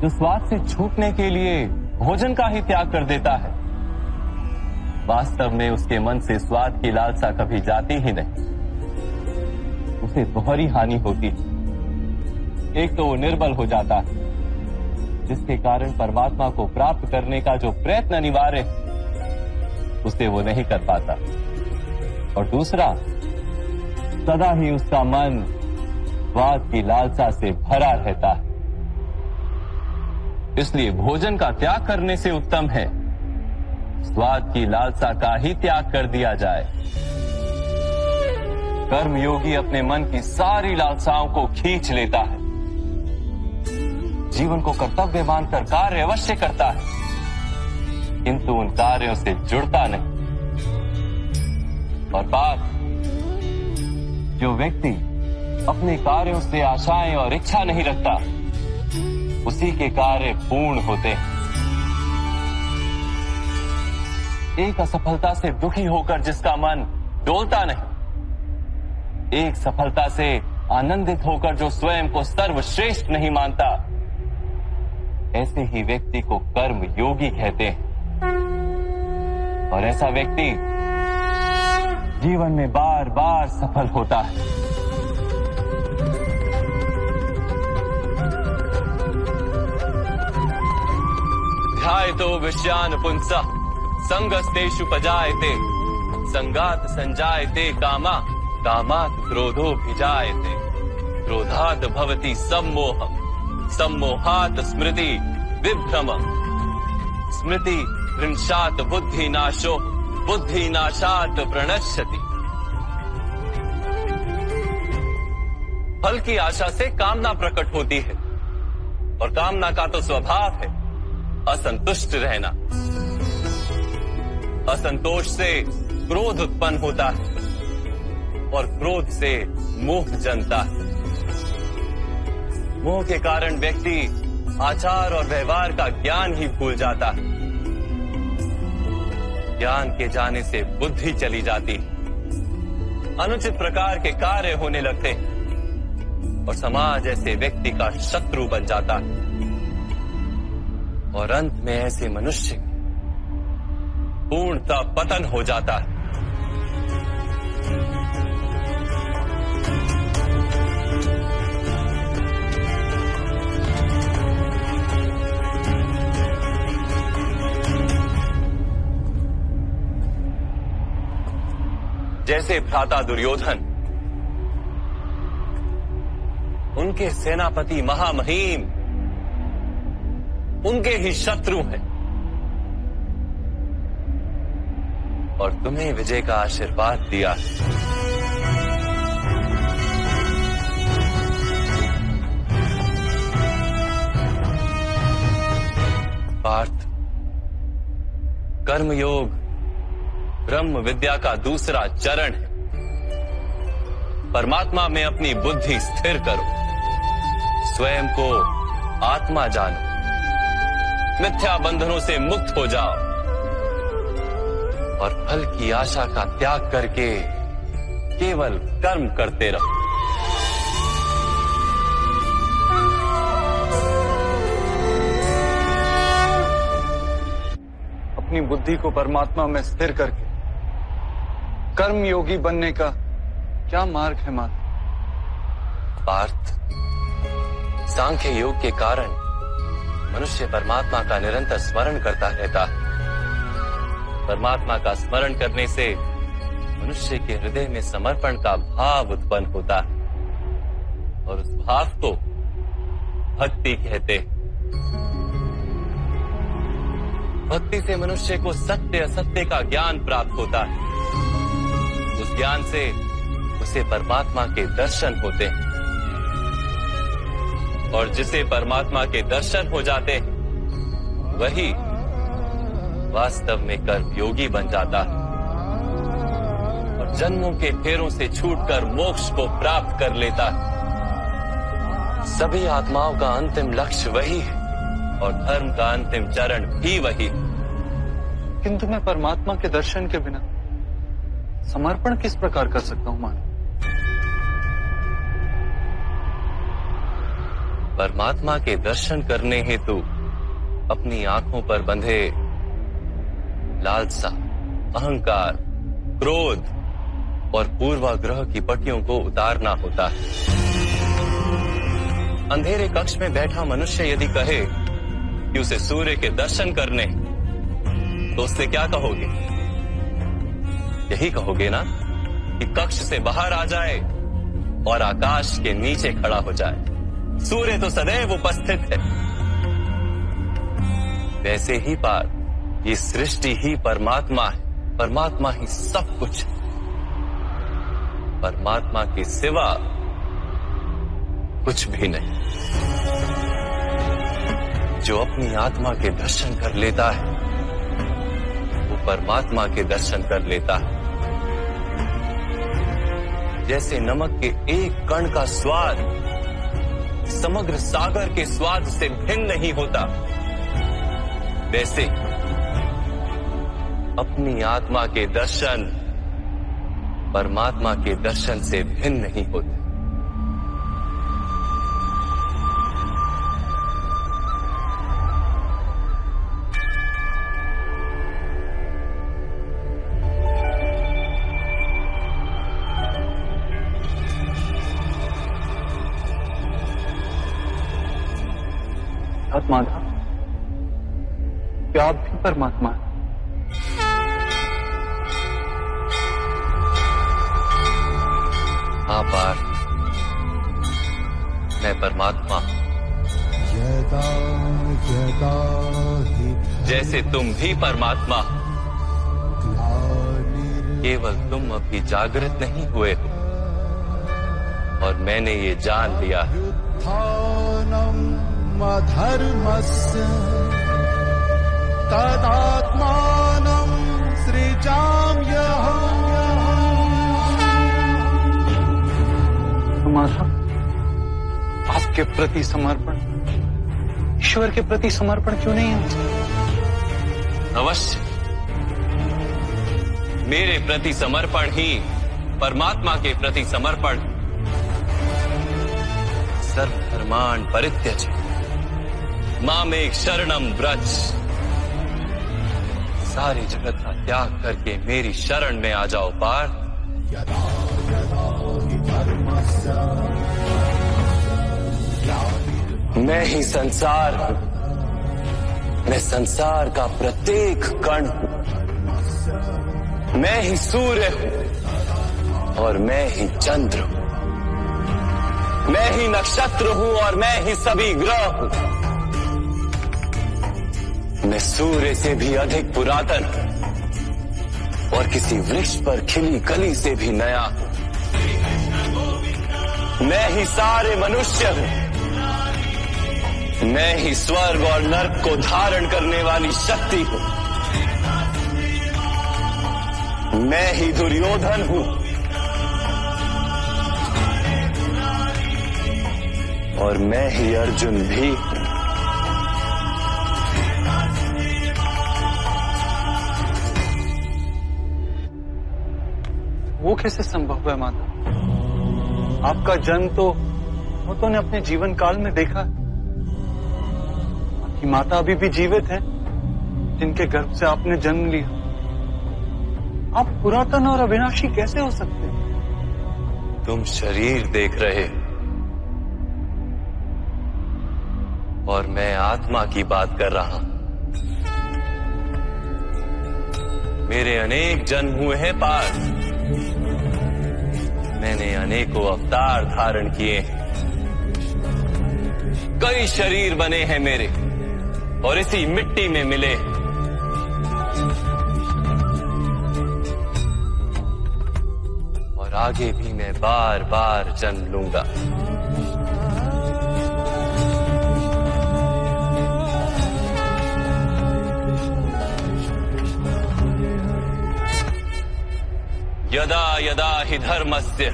जो स्वाद से छूटने के लिए भोजन का ही त्याग कर देता है, वास्तव में उसके मन से स्वाद की लालसा कभी जाती ही नहीं। उसे दोहरी हानि होती है। एक तो वो निर्बल हो जाता है, जिसके कारण परमात्मा को प्राप्त करने का जो प्रयत्न अनिवार्य है उसे वो नहीं कर पाता, और दूसरा, सदा ही उसका मन स्वाद की लालसा से भरा रहता है। इसलिए भोजन का त्याग करने से उत्तम है स्वाद की लालसा का ही त्याग कर दिया जाए। कर्मयोगी अपने मन की सारी लालसाओं को खींच लेता है, जीवन को कर्तव्य मानकर कार्य अवश्य करता है, किंतु उन कार्यों से जुड़ता नहीं। और बात, जो व्यक्ति अपने कार्यों से आशाएं और इच्छा नहीं रखता, उसी के कार्य पूर्ण होते हैं। एक असफलता से दुखी होकर जिसका मन डोलता नहीं, एक सफलता से आनंदित होकर जो स्वयं को सर्वश्रेष्ठ नहीं मानता, ऐसे ही व्यक्ति को कर्म योगी कहते हैं। और ऐसा व्यक्ति जीवन में बार बार सफल होता है। ध्यायतो विषयान पुंसः संगस्तेषु पजायते संगात संजायते कामा कामात् क्रोधोऽभिजायते क्रोधात् भवति सम्मोहम् सम्मोहात् स्मृति विभ्रमम् स्मृति भ्रंशात् बुद्धिनाशो बुद्धिनाशात् प्रणश्यति। फल की आशा से कामना प्रकट होती है, और कामना का तो स्वभाव है असंतुष्ट रहना। असंतोष से क्रोध उत्पन्न होता है, और क्रोध से मोह जन्मता है। मोह के कारण व्यक्ति आचार और व्यवहार का ज्ञान ही भूल जाता है। ज्ञान के जाने से बुद्धि चली जाती है, अनुचित प्रकार के कार्य होने लगते हैं, और समाज ऐसे व्यक्ति का शत्रु बन जाता है। और अंत में ऐसे मनुष्य पूर्णतः पतन हो जाता है। जैसे भ्राता दुर्योधन, उनके सेनापति महामहिम उनके ही शत्रु हैं, और तुम्हें विजय का आशीर्वाद दिया। पार्थ, कर्मयोग ब्रह्म विद्या का दूसरा चरण है। परमात्मा में अपनी बुद्धि स्थिर करो, स्वयं को आत्मा जानो, मिथ्या बंधनों से मुक्त हो जाओ, और फल की आशा का त्याग करके केवल कर्म करते रहो। अपनी बुद्धि को परमात्मा में स्थिर करके कर्म योगी बनने का क्या मार्ग है माता? पार्थ, सांख्य योग के कारण मनुष्य परमात्मा का निरंतर स्मरण करता रहता है। परमात्मा का स्मरण करने से मनुष्य के हृदय में समर्पण का भाव उत्पन्न होता है, और उस भाव को भक्ति कहते हैं। भक्ति से मनुष्य को सत्य असत्य का ज्ञान प्राप्त होता है। उस ज्ञान से उसे परमात्मा के दर्शन होते हैं। और जिसे परमात्मा के दर्शन हो जाते हैं, वही वास्तव में कर्मयोगी बन जाता है और जन्मों के फेरों से छूटकर मोक्ष को प्राप्त कर लेता है। सभी आत्माओं का अंतिम लक्ष्य वही है और धर्म का अंतिम चरण भी वही। किंतु मैं परमात्मा के दर्शन के बिना समर्पण किस प्रकार कर सकता हूं माधव? परमात्मा के दर्शन करने हेतु अपनी आंखों पर बंधे लालसा, अहंकार, क्रोध और पूर्वाग्रह की पट्टियों को उतारना होता है। अंधेरे कक्ष में बैठा मनुष्य यदि कहे कि उसे सूर्य के दर्शन करने, तो उससे क्या कहोगे? यही कहोगे ना कि कक्ष से बाहर आ जाए और आकाश के नीचे खड़ा हो जाए। सूर्य तो सदैव उपस्थित है। वैसे ही पार्थ, ये सृष्टि ही परमात्मा है, परमात्मा ही सब कुछ है। परमात्मा के सिवा कुछ भी नहीं। जो अपनी आत्मा के दर्शन कर लेता है, वो परमात्मा के दर्शन कर लेता है। जैसे नमक के एक कण का स्वाद समग्र सागर के स्वाद से भिन्न नहीं होता, वैसे अपनी आत्मा के दर्शन परमात्मा के दर्शन से भिन्न नहीं होते। माधव, क्या आप भी परमात्मा हैं? हाँ पार्थ, मैं परमात्मा हूं। जैसे तुम भी परमात्मा हो, केवल तुम अभी जागृत नहीं हुए हो और मैंने ये जान लिया है। धर्मस्य तदात्मानं सृजाम्यहम्। माधव, आपके प्रति समर्पण ईश्वर के प्रति समर्पण क्यों नहीं है? अवश्य, मेरे प्रति समर्पण ही परमात्मा के प्रति समर्पण। सर्वधर्मान् परित्यज्य मामेक शरणम व्रज। सारी जगत का त्याग करके मेरी शरण में आ जाओ पार्थ। मैं ही संसार हूं, मैं संसार का प्रत्येक कण हूं। मैं ही सूर्य हूं और मैं ही चंद्र हूं। मैं ही नक्षत्र हूं और मैं ही सभी ग्रह हूं। मैं सूर्य से भी अधिक पुरातन हूं और किसी वृक्ष पर खिली कली से भी नया हूं। मैं ही सारे मनुष्य हूं। मैं ही स्वर्ग और नर्क को धारण करने वाली शक्ति हूं। मैं ही दुर्योधन हूं और मैं ही अर्जुन भी हूं। वो कैसे संभव है माता? आपका जन्म तो बहुतों ने अपने जीवन काल में देखा। आपकी माता अभी भी जीवित है, जिनके गर्भ से आपने जन्म लिया। आप पुरातन और अविनाशी कैसे हो सकते हैं? तुम शरीर देख रहे और मैं आत्मा की बात कर रहा हूं। मेरे अनेक जन्म हुए हैं पार्थ। मैंने अनेकों अवतार धारण किए हैं। कई शरीर बने हैं मेरे और इसी मिट्टी में मिले। और आगे भी मैं बार बार जन्म लूंगा। यदा हि धर्मस्य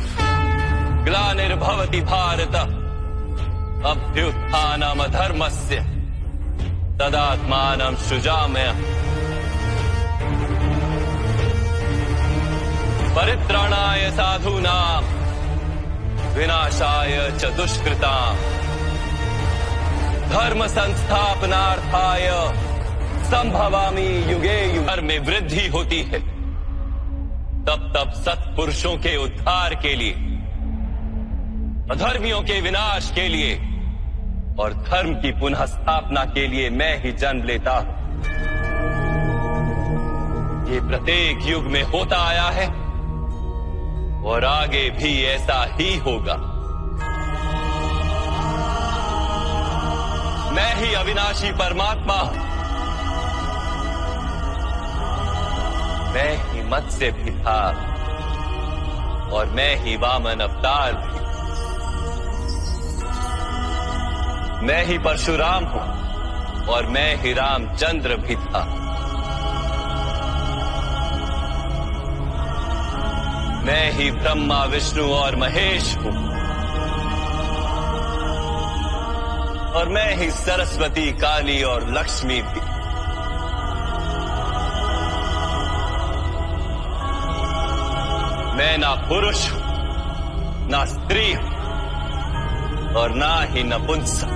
ग्लानिर्भवति भारत अभ्युत्थानम् अधर्मस्य तदात्मानं सृजाम्यहम् परित्राणाय साधूनां विनाशाय च दुष्कृताम् धर्म संस्थापनार्थाय संभवामि युगे युगे। धर्म में वृद्धि होती है तब तब सत्पुरुषों के उद्धार के लिए, अधर्मियों के विनाश के लिए और धर्म की पुनः स्थापना के लिए मैं ही जन्म लेता हूं। ये प्रत्येक युग में होता आया है और आगे भी ऐसा ही होगा। मैं ही अविनाशी परमात्मा हूं। मैं ही मत्स्य भी था और मैं ही वामन अवतार भी। मैं ही परशुराम हूं और मैं ही रामचंद्र भी था। मैं ही ब्रह्मा विष्णु और महेश हूं और मैं ही सरस्वती काली और लक्ष्मी भी। मैं ना पुरुष हूं ना स्त्री हूं और ना ही नपुंसक।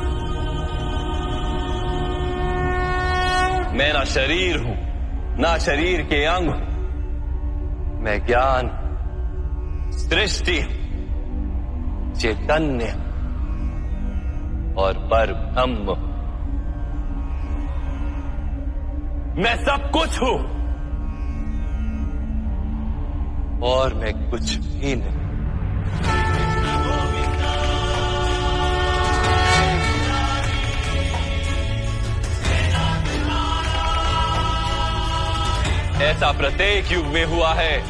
मैं ना शरीर हूं ना शरीर के अंग हूं। मैं ज्ञान, सृष्टि, चैतन्य और परब्रह्म। मैं सब कुछ हूं और मैं कुछ भी नहीं। ऐसा प्रत्येक युग में हुआ है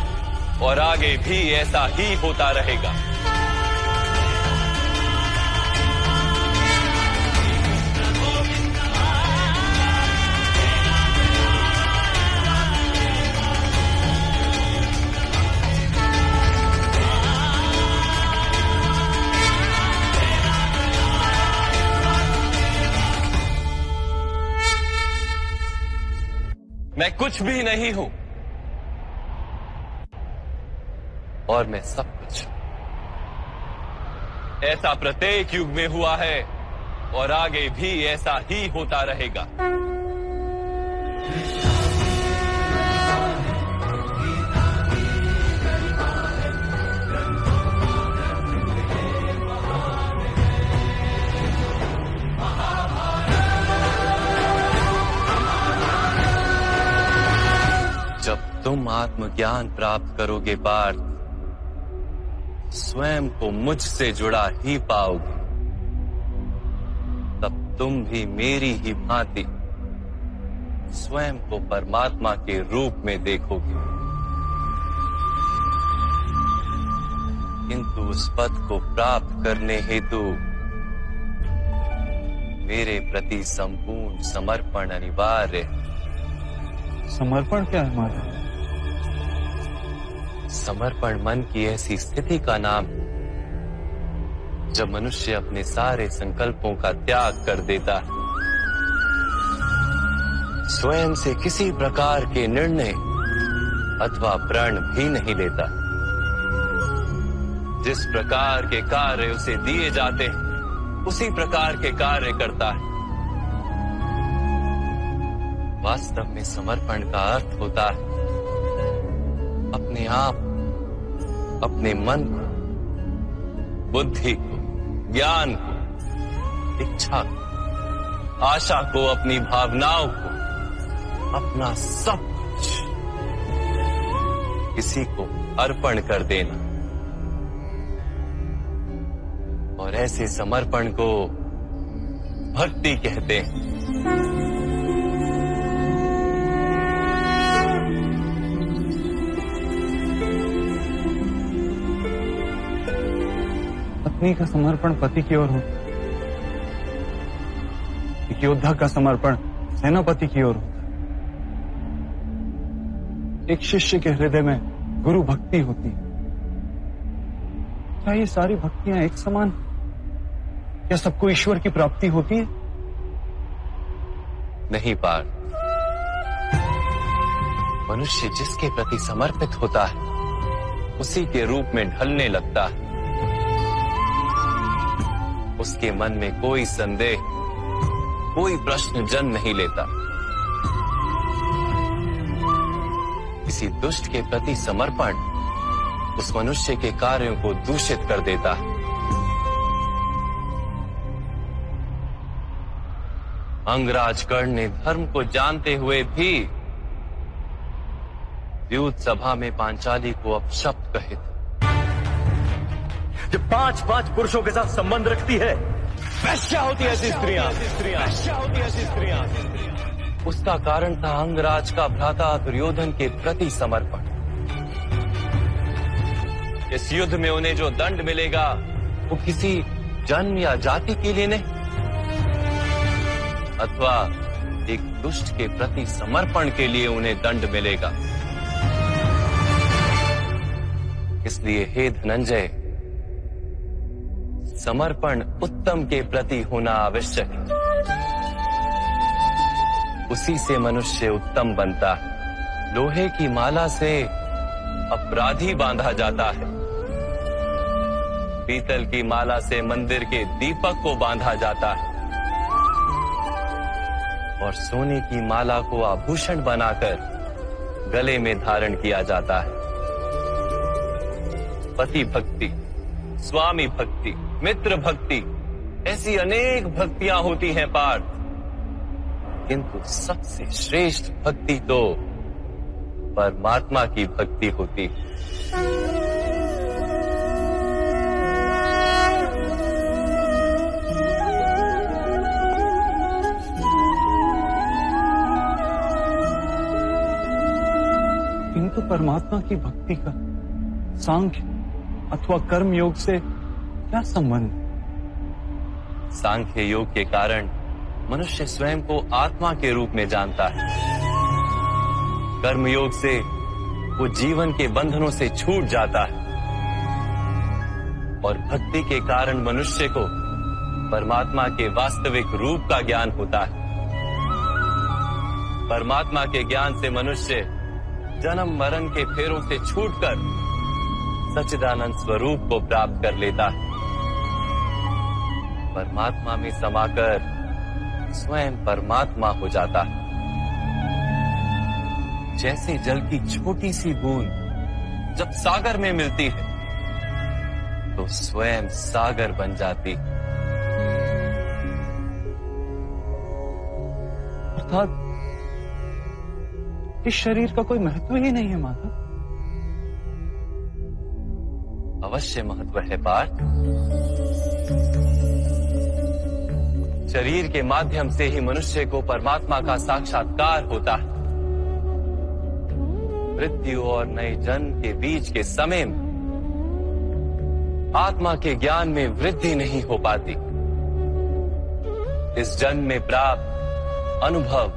और आगे भी ऐसा ही होता रहेगा। मैं कुछ भी नहीं हूं और मैं सब कुछ। ऐसा प्रत्येक युग में हुआ है और आगे भी ऐसा ही होता रहेगा। जब तुम आत्मज्ञान प्राप्त करोगे पार्थ, स्वयं को मुझसे जुड़ा ही पाओगे। तब तुम भी मेरी ही भांति स्वयं को परमात्मा के रूप में देखोगे। किंतु उस पद को प्राप्त करने हेतु मेरे प्रति संपूर्ण समर्पण अनिवार्य है। समर्पण क्या है महाराज? समर्पण मन की ऐसी स्थिति का नाम जब मनुष्य अपने सारे संकल्पों का त्याग कर देता है, स्वयं से किसी प्रकार के निर्णय अथवा प्रण भी नहीं लेता। जिस प्रकार के कार्य उसे दिए जाते हैं उसी प्रकार के कार्य करता है। वास्तव में समर्पण का अर्थ होता है अपने आप, अपने मन को, बुद्धि को, ज्ञान को, इच्छा को, आशा को, अपनी भावनाओं को, अपना सब कुछ किसी को अर्पण कर देना। और ऐसे समर्पण को भक्ति कहते हैं। पत्नी का समर्पण पति की ओर होता है, एक योद्धा का समर्पण सेनापति की ओर होता है। एक शिष्य के हृदय में गुरु भक्ति होती है, क्या ये सारी भक्तियां एक समान? क्या सबको ईश्वर की प्राप्ति होती है? नहीं पार्थ, मनुष्य जिसके प्रति समर्पित होता है उसी के रूप में ढलने लगता है। उसके मन में कोई संदेह, कोई प्रश्न जन्म नहीं लेता। किसी दुष्ट के प्रति समर्पण उस मनुष्य के कार्यों को दूषित कर देता है। अंगराज कर्ण ने धर्म को जानते हुए भी युद्ध सभा में पांचाली को अपशब्द कहे थे। जो 5-5 पुरुषों के साथ संबंध रखती है, वैश्या होती है ऐसी स्त्रियां। उसका कारण था अंगराज का भ्राता दुर्योधन के प्रति समर्पण। इस युद्ध में उन्हें जो दंड मिलेगा वो किसी जन्म या जाति के लिए नहीं, अथवा एक दुष्ट के प्रति समर्पण के लिए उन्हें दंड मिलेगा। इसलिए हे धनंजय, समर्पण उत्तम के प्रति होना आवश्यक है। उसी से मनुष्य उत्तम बनता है। लोहे की माला से अपराधी बांधा जाता है, पीतल की माला से मंदिर के दीपक को बांधा जाता है, और सोने की माला को आभूषण बनाकर गले में धारण किया जाता है। पति भक्ति, स्वामी भक्ति, मित्र भक्ति, ऐसी अनेक भक्तियां होती हैं पार्थ, किंतु सबसे श्रेष्ठ भक्ति तो परमात्मा की भक्ति होती है। किंतु परमात्मा की भक्ति का सांख्य अथवा कर्म योग से क्या संबंध? सांख्य योग के कारण मनुष्य स्वयं को आत्मा के रूप में जानता है। कर्म योग से वो जीवन के बंधनों से छूट जाता है, और भक्ति के कारण मनुष्य को परमात्मा के वास्तविक रूप का ज्ञान होता है। परमात्मा के ज्ञान से मनुष्य जन्म मरण के फेरों से छूटकर सच्चिदानंद स्वरूप को प्राप्त कर लेता है। परमात्मा में समाकर स्वयं परमात्मा हो जाता है। जैसे जल की छोटी सी बूंद जब सागर में मिलती है तो स्वयं सागर बन जाती है। अर्थात इस शरीर का कोई महत्व ही नहीं है माधव। अवश्य महत्व है पार्थ। शरीर के माध्यम से ही मनुष्य को परमात्मा का साक्षात्कार होता है। मृत्यु और नए जन्म के बीच के समय में आत्मा के ज्ञान में वृद्धि नहीं हो पाती। इस जन्म में प्राप्त अनुभव,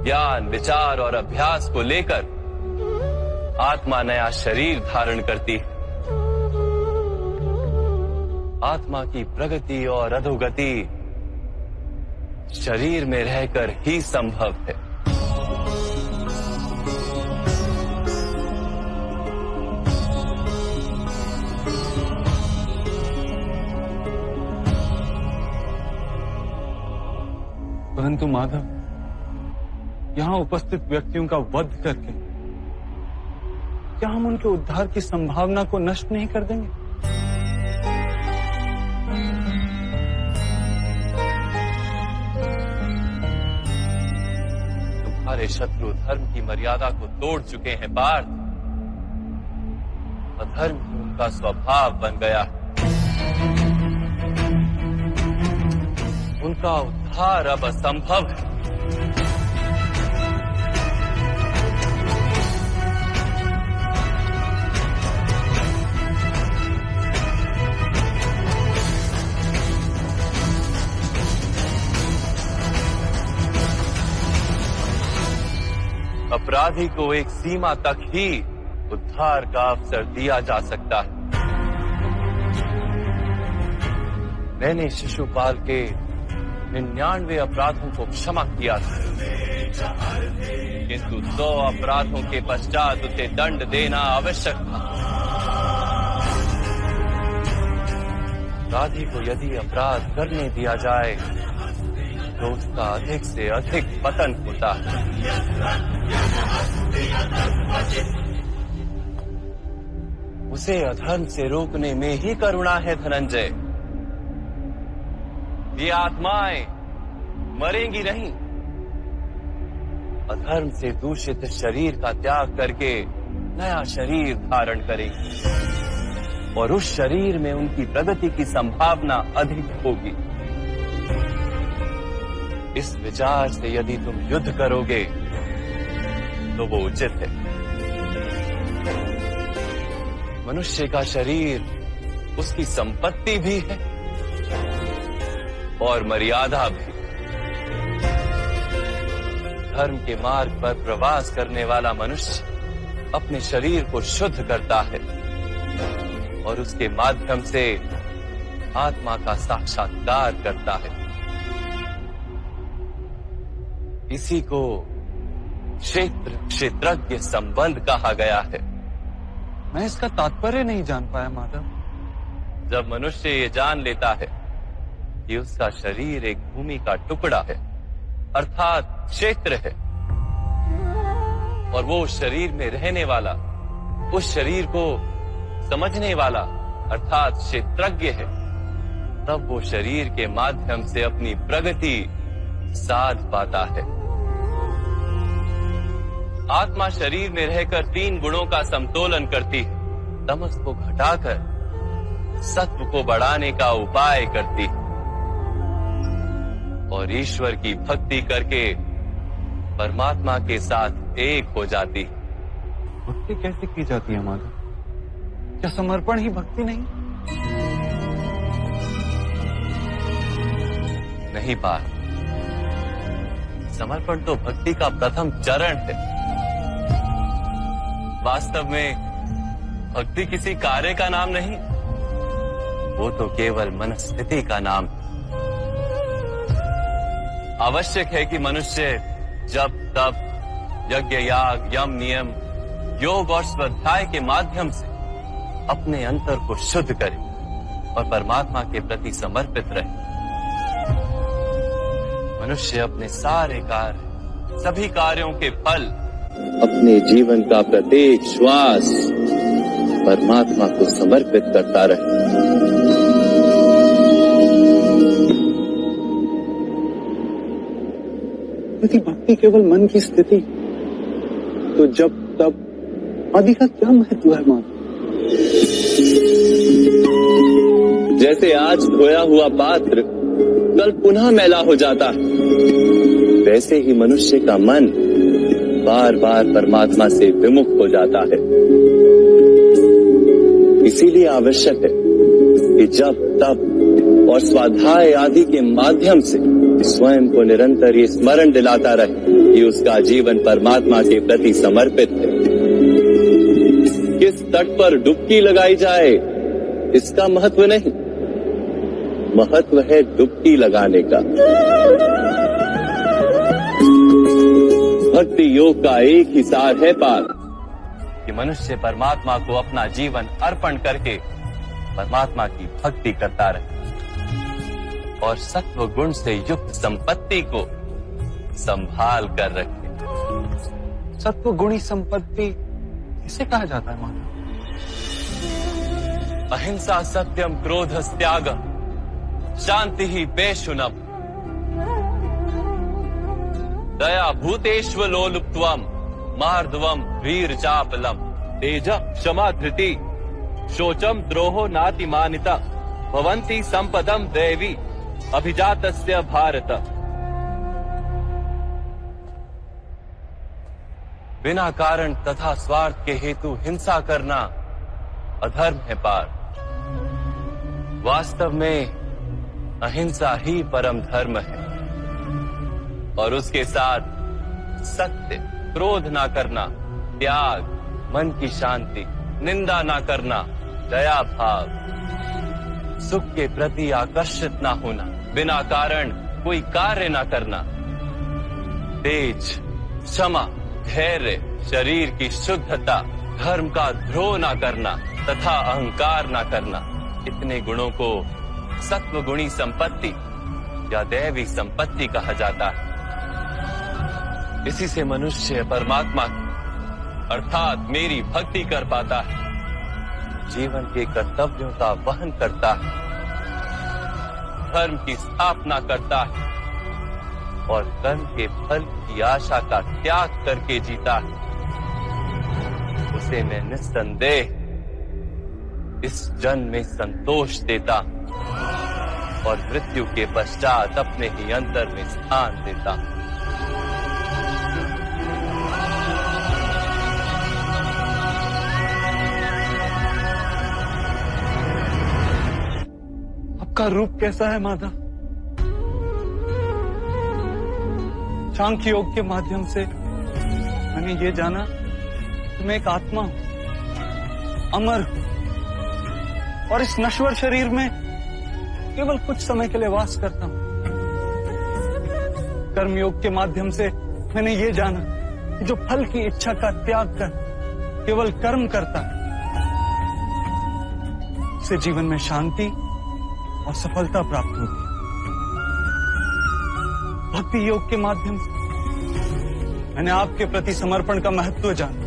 ज्ञान, विचार और अभ्यास को लेकर आत्मा नया शरीर धारण करती है। आत्मा की प्रगति और अधोगति शरीर में रहकर ही संभव है। परंतु माधव, यहां उपस्थित व्यक्तियों का वध करके क्या हम उनके उद्धार की संभावना को नष्ट नहीं कर देंगे? तुम्हारे शत्रु धर्म की मर्यादा को तोड़ चुके हैं पार्थ। अधर्म ही उनका स्वभाव बन गया। उनका उद्धार अब असंभव है। अपराधी को एक सीमा तक ही उद्धार का अवसर दिया जा सकता है। मैंने शिशुपाल के 99 अपराधों को क्षमा किया था, किंतु 100 अपराधों के पश्चात उसे दंड देना आवश्यक था। अपराधी को यदि अपराध करने दिया जाए तो उसका अधिक से अधिक पतन होता है। उसे अधर्म से रोकने में ही करुणा है धनंजय। ये आत्माएं मरेंगी नहीं, अधर्म से दूषित शरीर का त्याग करके नया शरीर धारण करेंगी और उस शरीर में उनकी प्रगति की संभावना अधिक होगी। इस विचार से यदि तुम युद्ध करोगे तो वो उचित है। मनुष्य का शरीर उसकी संपत्ति भी है और मर्यादा भी। धर्म के मार्ग पर प्रवास करने वाला मनुष्य अपने शरीर को शुद्ध करता है और उसके माध्यम से आत्मा का साक्षात्कार करता है। इसी को क्षेत्रज्ञ संबंध कहा गया है। मैं इसका तात्पर्य नहीं जान पाया माधव। जब मनुष्य ये जान लेता है कि उसका शरीर एक भूमि का टुकड़ा है, अर्थात क्षेत्र है, और वो उस शरीर में रहने वाला, उस शरीर को समझने वाला अर्थात क्षेत्रज्ञ है, तब वो शरीर के माध्यम से अपनी प्रगति साध पाता है। आत्मा शरीर में रहकर 3 गुणों का समतोलन करती है। तमस को घटाकर सत्व को बढ़ाने का उपाय करती है और ईश्वर की भक्ति करके परमात्मा के साथ एक हो जाती है। भक्ति कैसे की जाती है माधव? क्या समर्पण ही भक्ति नहीं? नहीं पार, समर्पण तो भक्ति का प्रथम चरण है। वास्तव में भक्ति किसी कार्य का नाम नहीं, वो तो केवल मनस्थिति का नाम है। आवश्यक है कि मनुष्य जब तब यज्ञ, याग, यम, नियम, योग और स्वाध्याय के माध्यम से अपने अंतर को शुद्ध करे और परमात्मा के प्रति समर्पित रहे। मनुष्य अपने सारे कार्य, सभी कार्यों के फल, अपने जीवन का प्रत्येक श्वास परमात्मा को समर्पित करता रहे। यदि भक्ति केवल मन की स्थिति, तो जब तब आदि का क्या महत्व है मां? जैसे आज धोया हुआ पात्र कल पुनः मैला हो जाता है, वैसे ही मनुष्य का मन बार बार परमात्मा से विमुख हो जाता है। इसीलिए आवश्यक है कि जब तप और स्वाध्याय आदि के माध्यम से स्वयं को निरंतर ये स्मरण दिलाता रहे कि उसका जीवन परमात्मा के प्रति समर्पित है। किस तट पर डुबकी लगाई जाए इसका महत्व नहीं, महत्व है डुबकी लगाने का। भक्ति योग का एक ही सार है पार, कि मनुष्य परमात्मा को अपना जीवन अर्पण करके परमात्मा की भक्ति करता रहे और सत्व गुण से युक्त संपत्ति को संभाल कर रखे। सत्व गुणी संपत्ति इसे कहा जाता है मानव? अहिंसा, सत्यम, क्रोध, त्यागम, शांति ही पेशुनम, दया भूतेष्व लोलुप्त्वम, मार्दवम वीर चापलम, तेज क्षमा धृति, शोचम द्रोहो नातिमानिता, भवन्ति संपदम देवी अभिजातस्य भारत। बिना कारण तथा स्वार्थ के हेतु हिंसा करना अधर्म है पार। वास्तव में अहिंसा ही परम धर्म है और उसके साथ सत्य, क्रोध ना करना, त्याग, मन की शांति, निंदा ना करना, दया भाव, सुख के प्रति आकर्षित ना होना, बिना कारण कोई कार्य ना करना, तेज, क्षमा, धैर्य, शरीर की शुद्धता, धर्म का द्रोह ना करना तथा अहंकार ना करना, इतने गुणों को सत्व गुणी संपत्ति या दैवी संपत्ति कहा जाता है। इसी से मनुष्य परमात्मा की अर्थात मेरी भक्ति कर पाता है, जीवन के कर्तव्यों का वहन करता है, धर्म की स्थापना करता है और कर्म के फल की आशा का त्याग करके जीता है। उसे मैं निस्संदेह इस जन्म में संतोष देता और मृत्यु के पश्चात अपने ही अंतर में स्थान देता। आपका रूप कैसा है माधव? सांख्य योग के माध्यम से मैंने ये जाना कि मैं एक आत्मा हूं, अमर हूं और इस नश्वर शरीर में केवल कुछ समय के लिए वास करता हूं। कर्मयोग के माध्यम से मैंने ये जाना कि जो फल की इच्छा का त्याग कर केवल कर्म करता है, उसे जीवन में शांति और सफलता प्राप्त होती है। भक्ति योग के माध्यम से मैंने आपके प्रति समर्पण का महत्व जाना।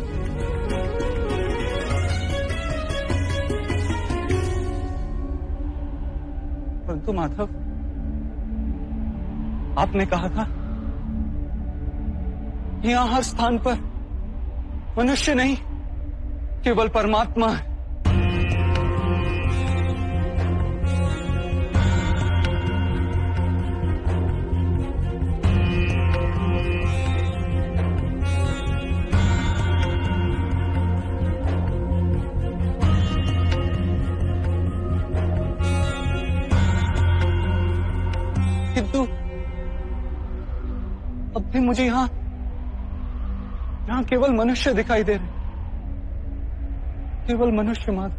परंतु माधव, आपने कहा था यहां हर स्थान पर मनुष्य नहीं केवल परमात्मा है। किंतु अब भी मुझे यहां केवल मनुष्य दिखाई दे रहे, केवल मनुष्य मात्र।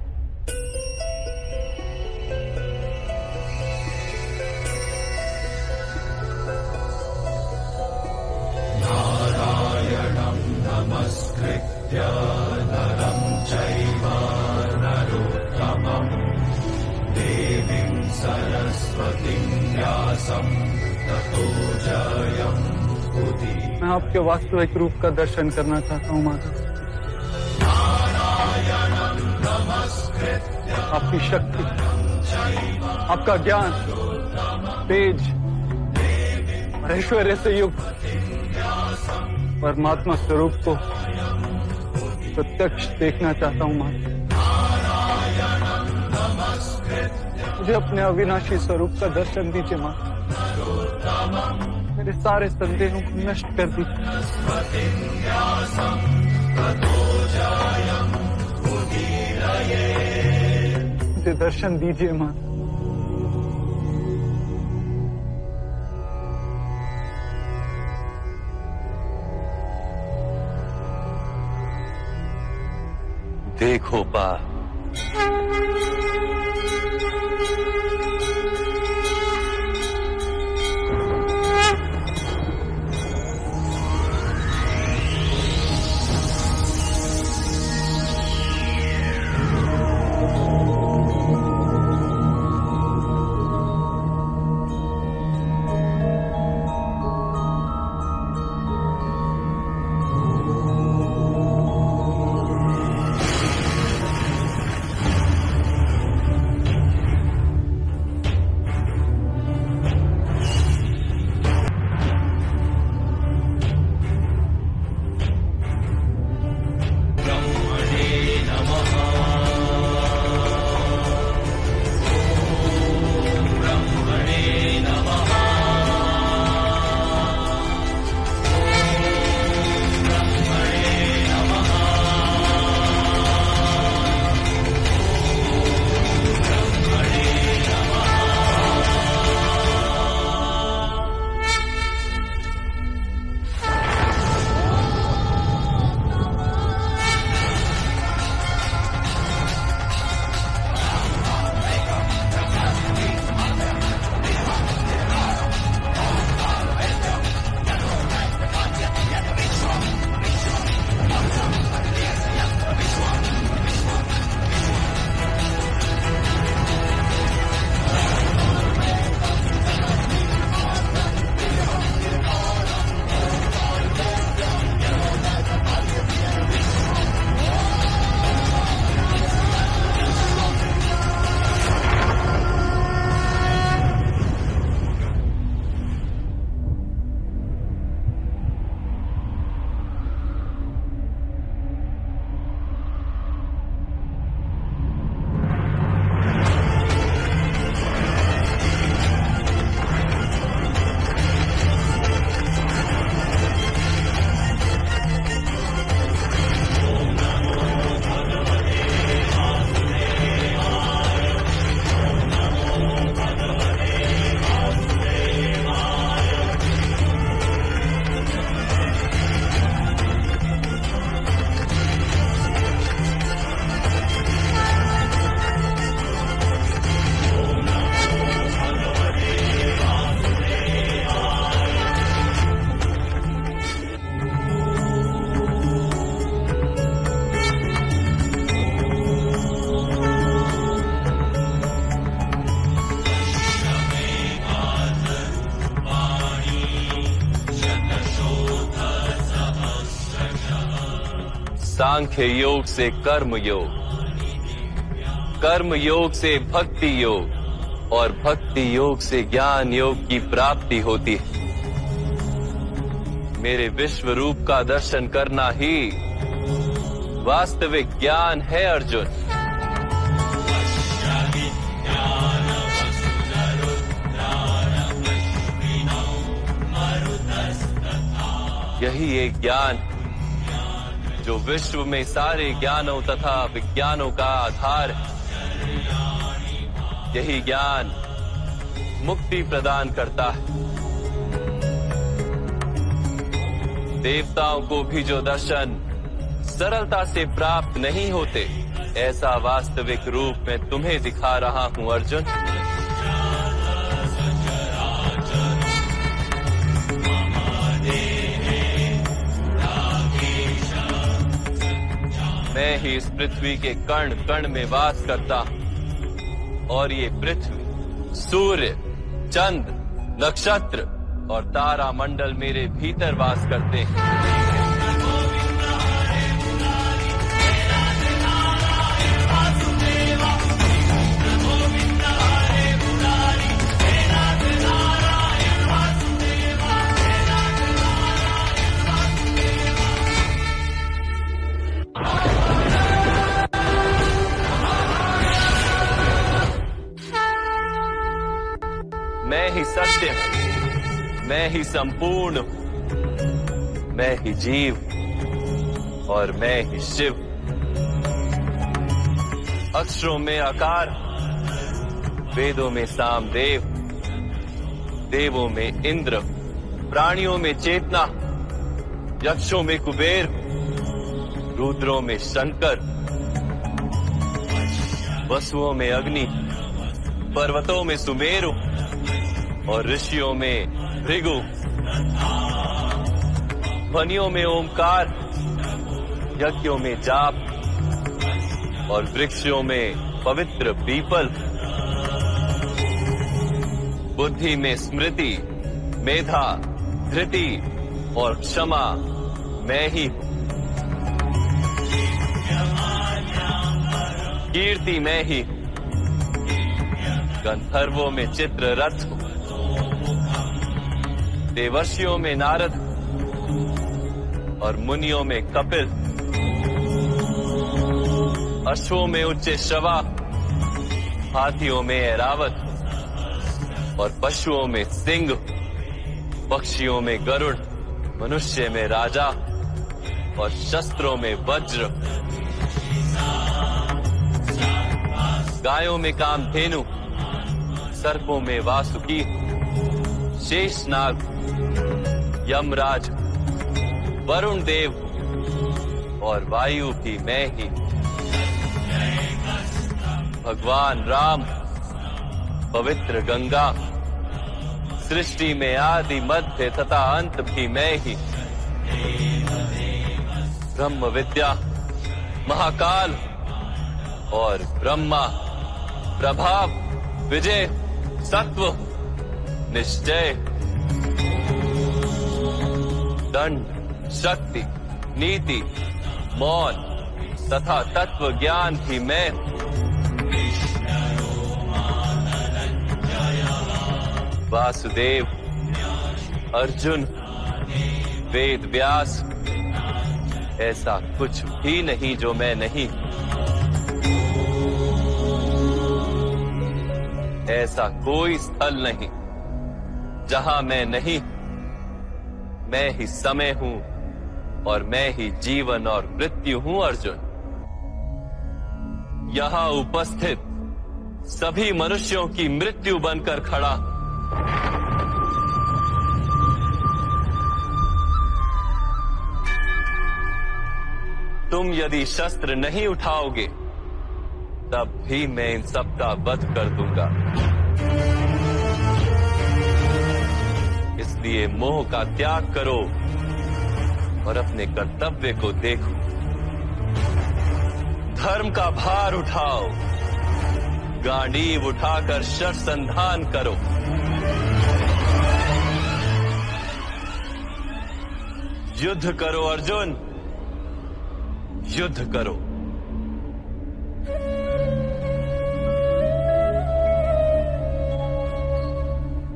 नारायणं नमस्कृत्य नरं चैव नरोत्तमं देवीं सरस्वतीं व्यासं ततो जयमुदीरये। मैं आपके वास्तविक रूप का दर्शन करना चाहता हूँ माधव। आपकी शक्ति, आपका ज्ञान, तेज और ऐश्वर्य से युक्त परमात्मा स्वरूप को प्रत्यक्ष देखना चाहता हूँ माधव। मुझे अपने अविनाशी स्वरूप का दर्शन दीजिए माधव। मेरे सारे संदेहों को नष्ट कर दीजिए। मुझे दर्शन दीजिए मां। देखो पा, सांख्य योग से कर्म योग, कर्म योग से भक्ति योग और भक्ति योग से ज्ञान योग की प्राप्ति होती है। मेरे विश्व रूप का दर्शन करना ही वास्तविक ज्ञान है अर्जुन। यही एक ज्ञान जो विश्व में सारे ज्ञानों तथा विज्ञानों का आधार है। यही ज्ञान मुक्ति प्रदान करता है। देवताओं को भी जो दर्शन सरलता से प्राप्त नहीं होते, ऐसा वास्तविक रूप मैं तुम्हें दिखा रहा हूं अर्जुन। मैं ही इस पृथ्वी के कण कण में वास करता हूं और ये पृथ्वी, सूर्य, चंद्र, नक्षत्र और तारा मंडल मेरे भीतर वास करते हैं। मैं ही सत्य हूं, मैं ही संपूर्ण हूं, मैं ही जीव और मैं ही शिव। अक्षरों में आकार, वेदों में सामदेव, देवों में इंद्र, प्राणियों में चेतना, यक्षों में कुबेर, रुद्रों में शंकर, वसुओं में अग्नि, पर्वतों में सुमेरु और ऋषियों में भृगु, ध्वनियों में ओमकार, यज्ञों में जाप और वृक्षों में पवित्र पीपल, बुद्धि में स्मृति, मेधा, धृति और क्षमा मैं ही हूं। कीर्ति मैं ही हूं, गंधर्वों में चित्ररथ हूं, देवर्षियों में नारद और मुनियों में कपिल, अश्वों में उच्च श्रवा, हाथियों में ऐरावत और पशुओं में सिंह, पक्षियों में गरुड़, मनुष्य में राजा और शस्त्रों में वज्र, गायों में कामधेनु, सर्पों में वासुकी, शेषनाग, यमराज, वरुण देव और वायु भी मैं ही। भगवान राम, पवित्र गंगा, सृष्टि में आदि मध्य तथा अंत भी मैं ही। ब्रह्म विद्या, महाकाल और ब्रह्मा, प्रभाव, विजय, सत्व, निश्चय, दंड, शक्ति, नीति, मौन तथा तत्व ज्ञान भी मैं। वासुदेव, अर्जुन, वेद व्यास, ऐसा कुछ भी नहीं जो मैं नहीं। ऐसा कोई स्थल नहीं जहां मैं नहीं। मैं ही समय हूं और मैं ही जीवन और मृत्यु हूं अर्जुन। यहां उपस्थित सभी मनुष्यों की मृत्यु बनकर खड़ा। तुम यदि शस्त्र नहीं उठाओगे तब भी मैं इन सब का वध कर दूंगा। इसलिए मोह का त्याग करो और अपने कर्तव्य को देखो। धर्म का भार उठाओ, गांडीव उठाकर शरसंधान करो। युद्ध करो अर्जुन, युद्ध करो।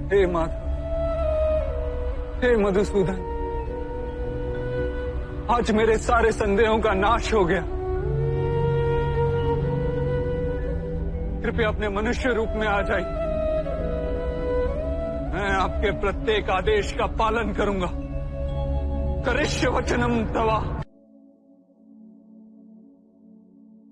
हे माता, हे मधुसूदन, आज मेरे सारे संदेहों का नाश हो गया। कृपया अपने मनुष्य रूप में आ जाइए। मैं आपके प्रत्येक आदेश का पालन करूंगा। करिष्य वचनम तवा।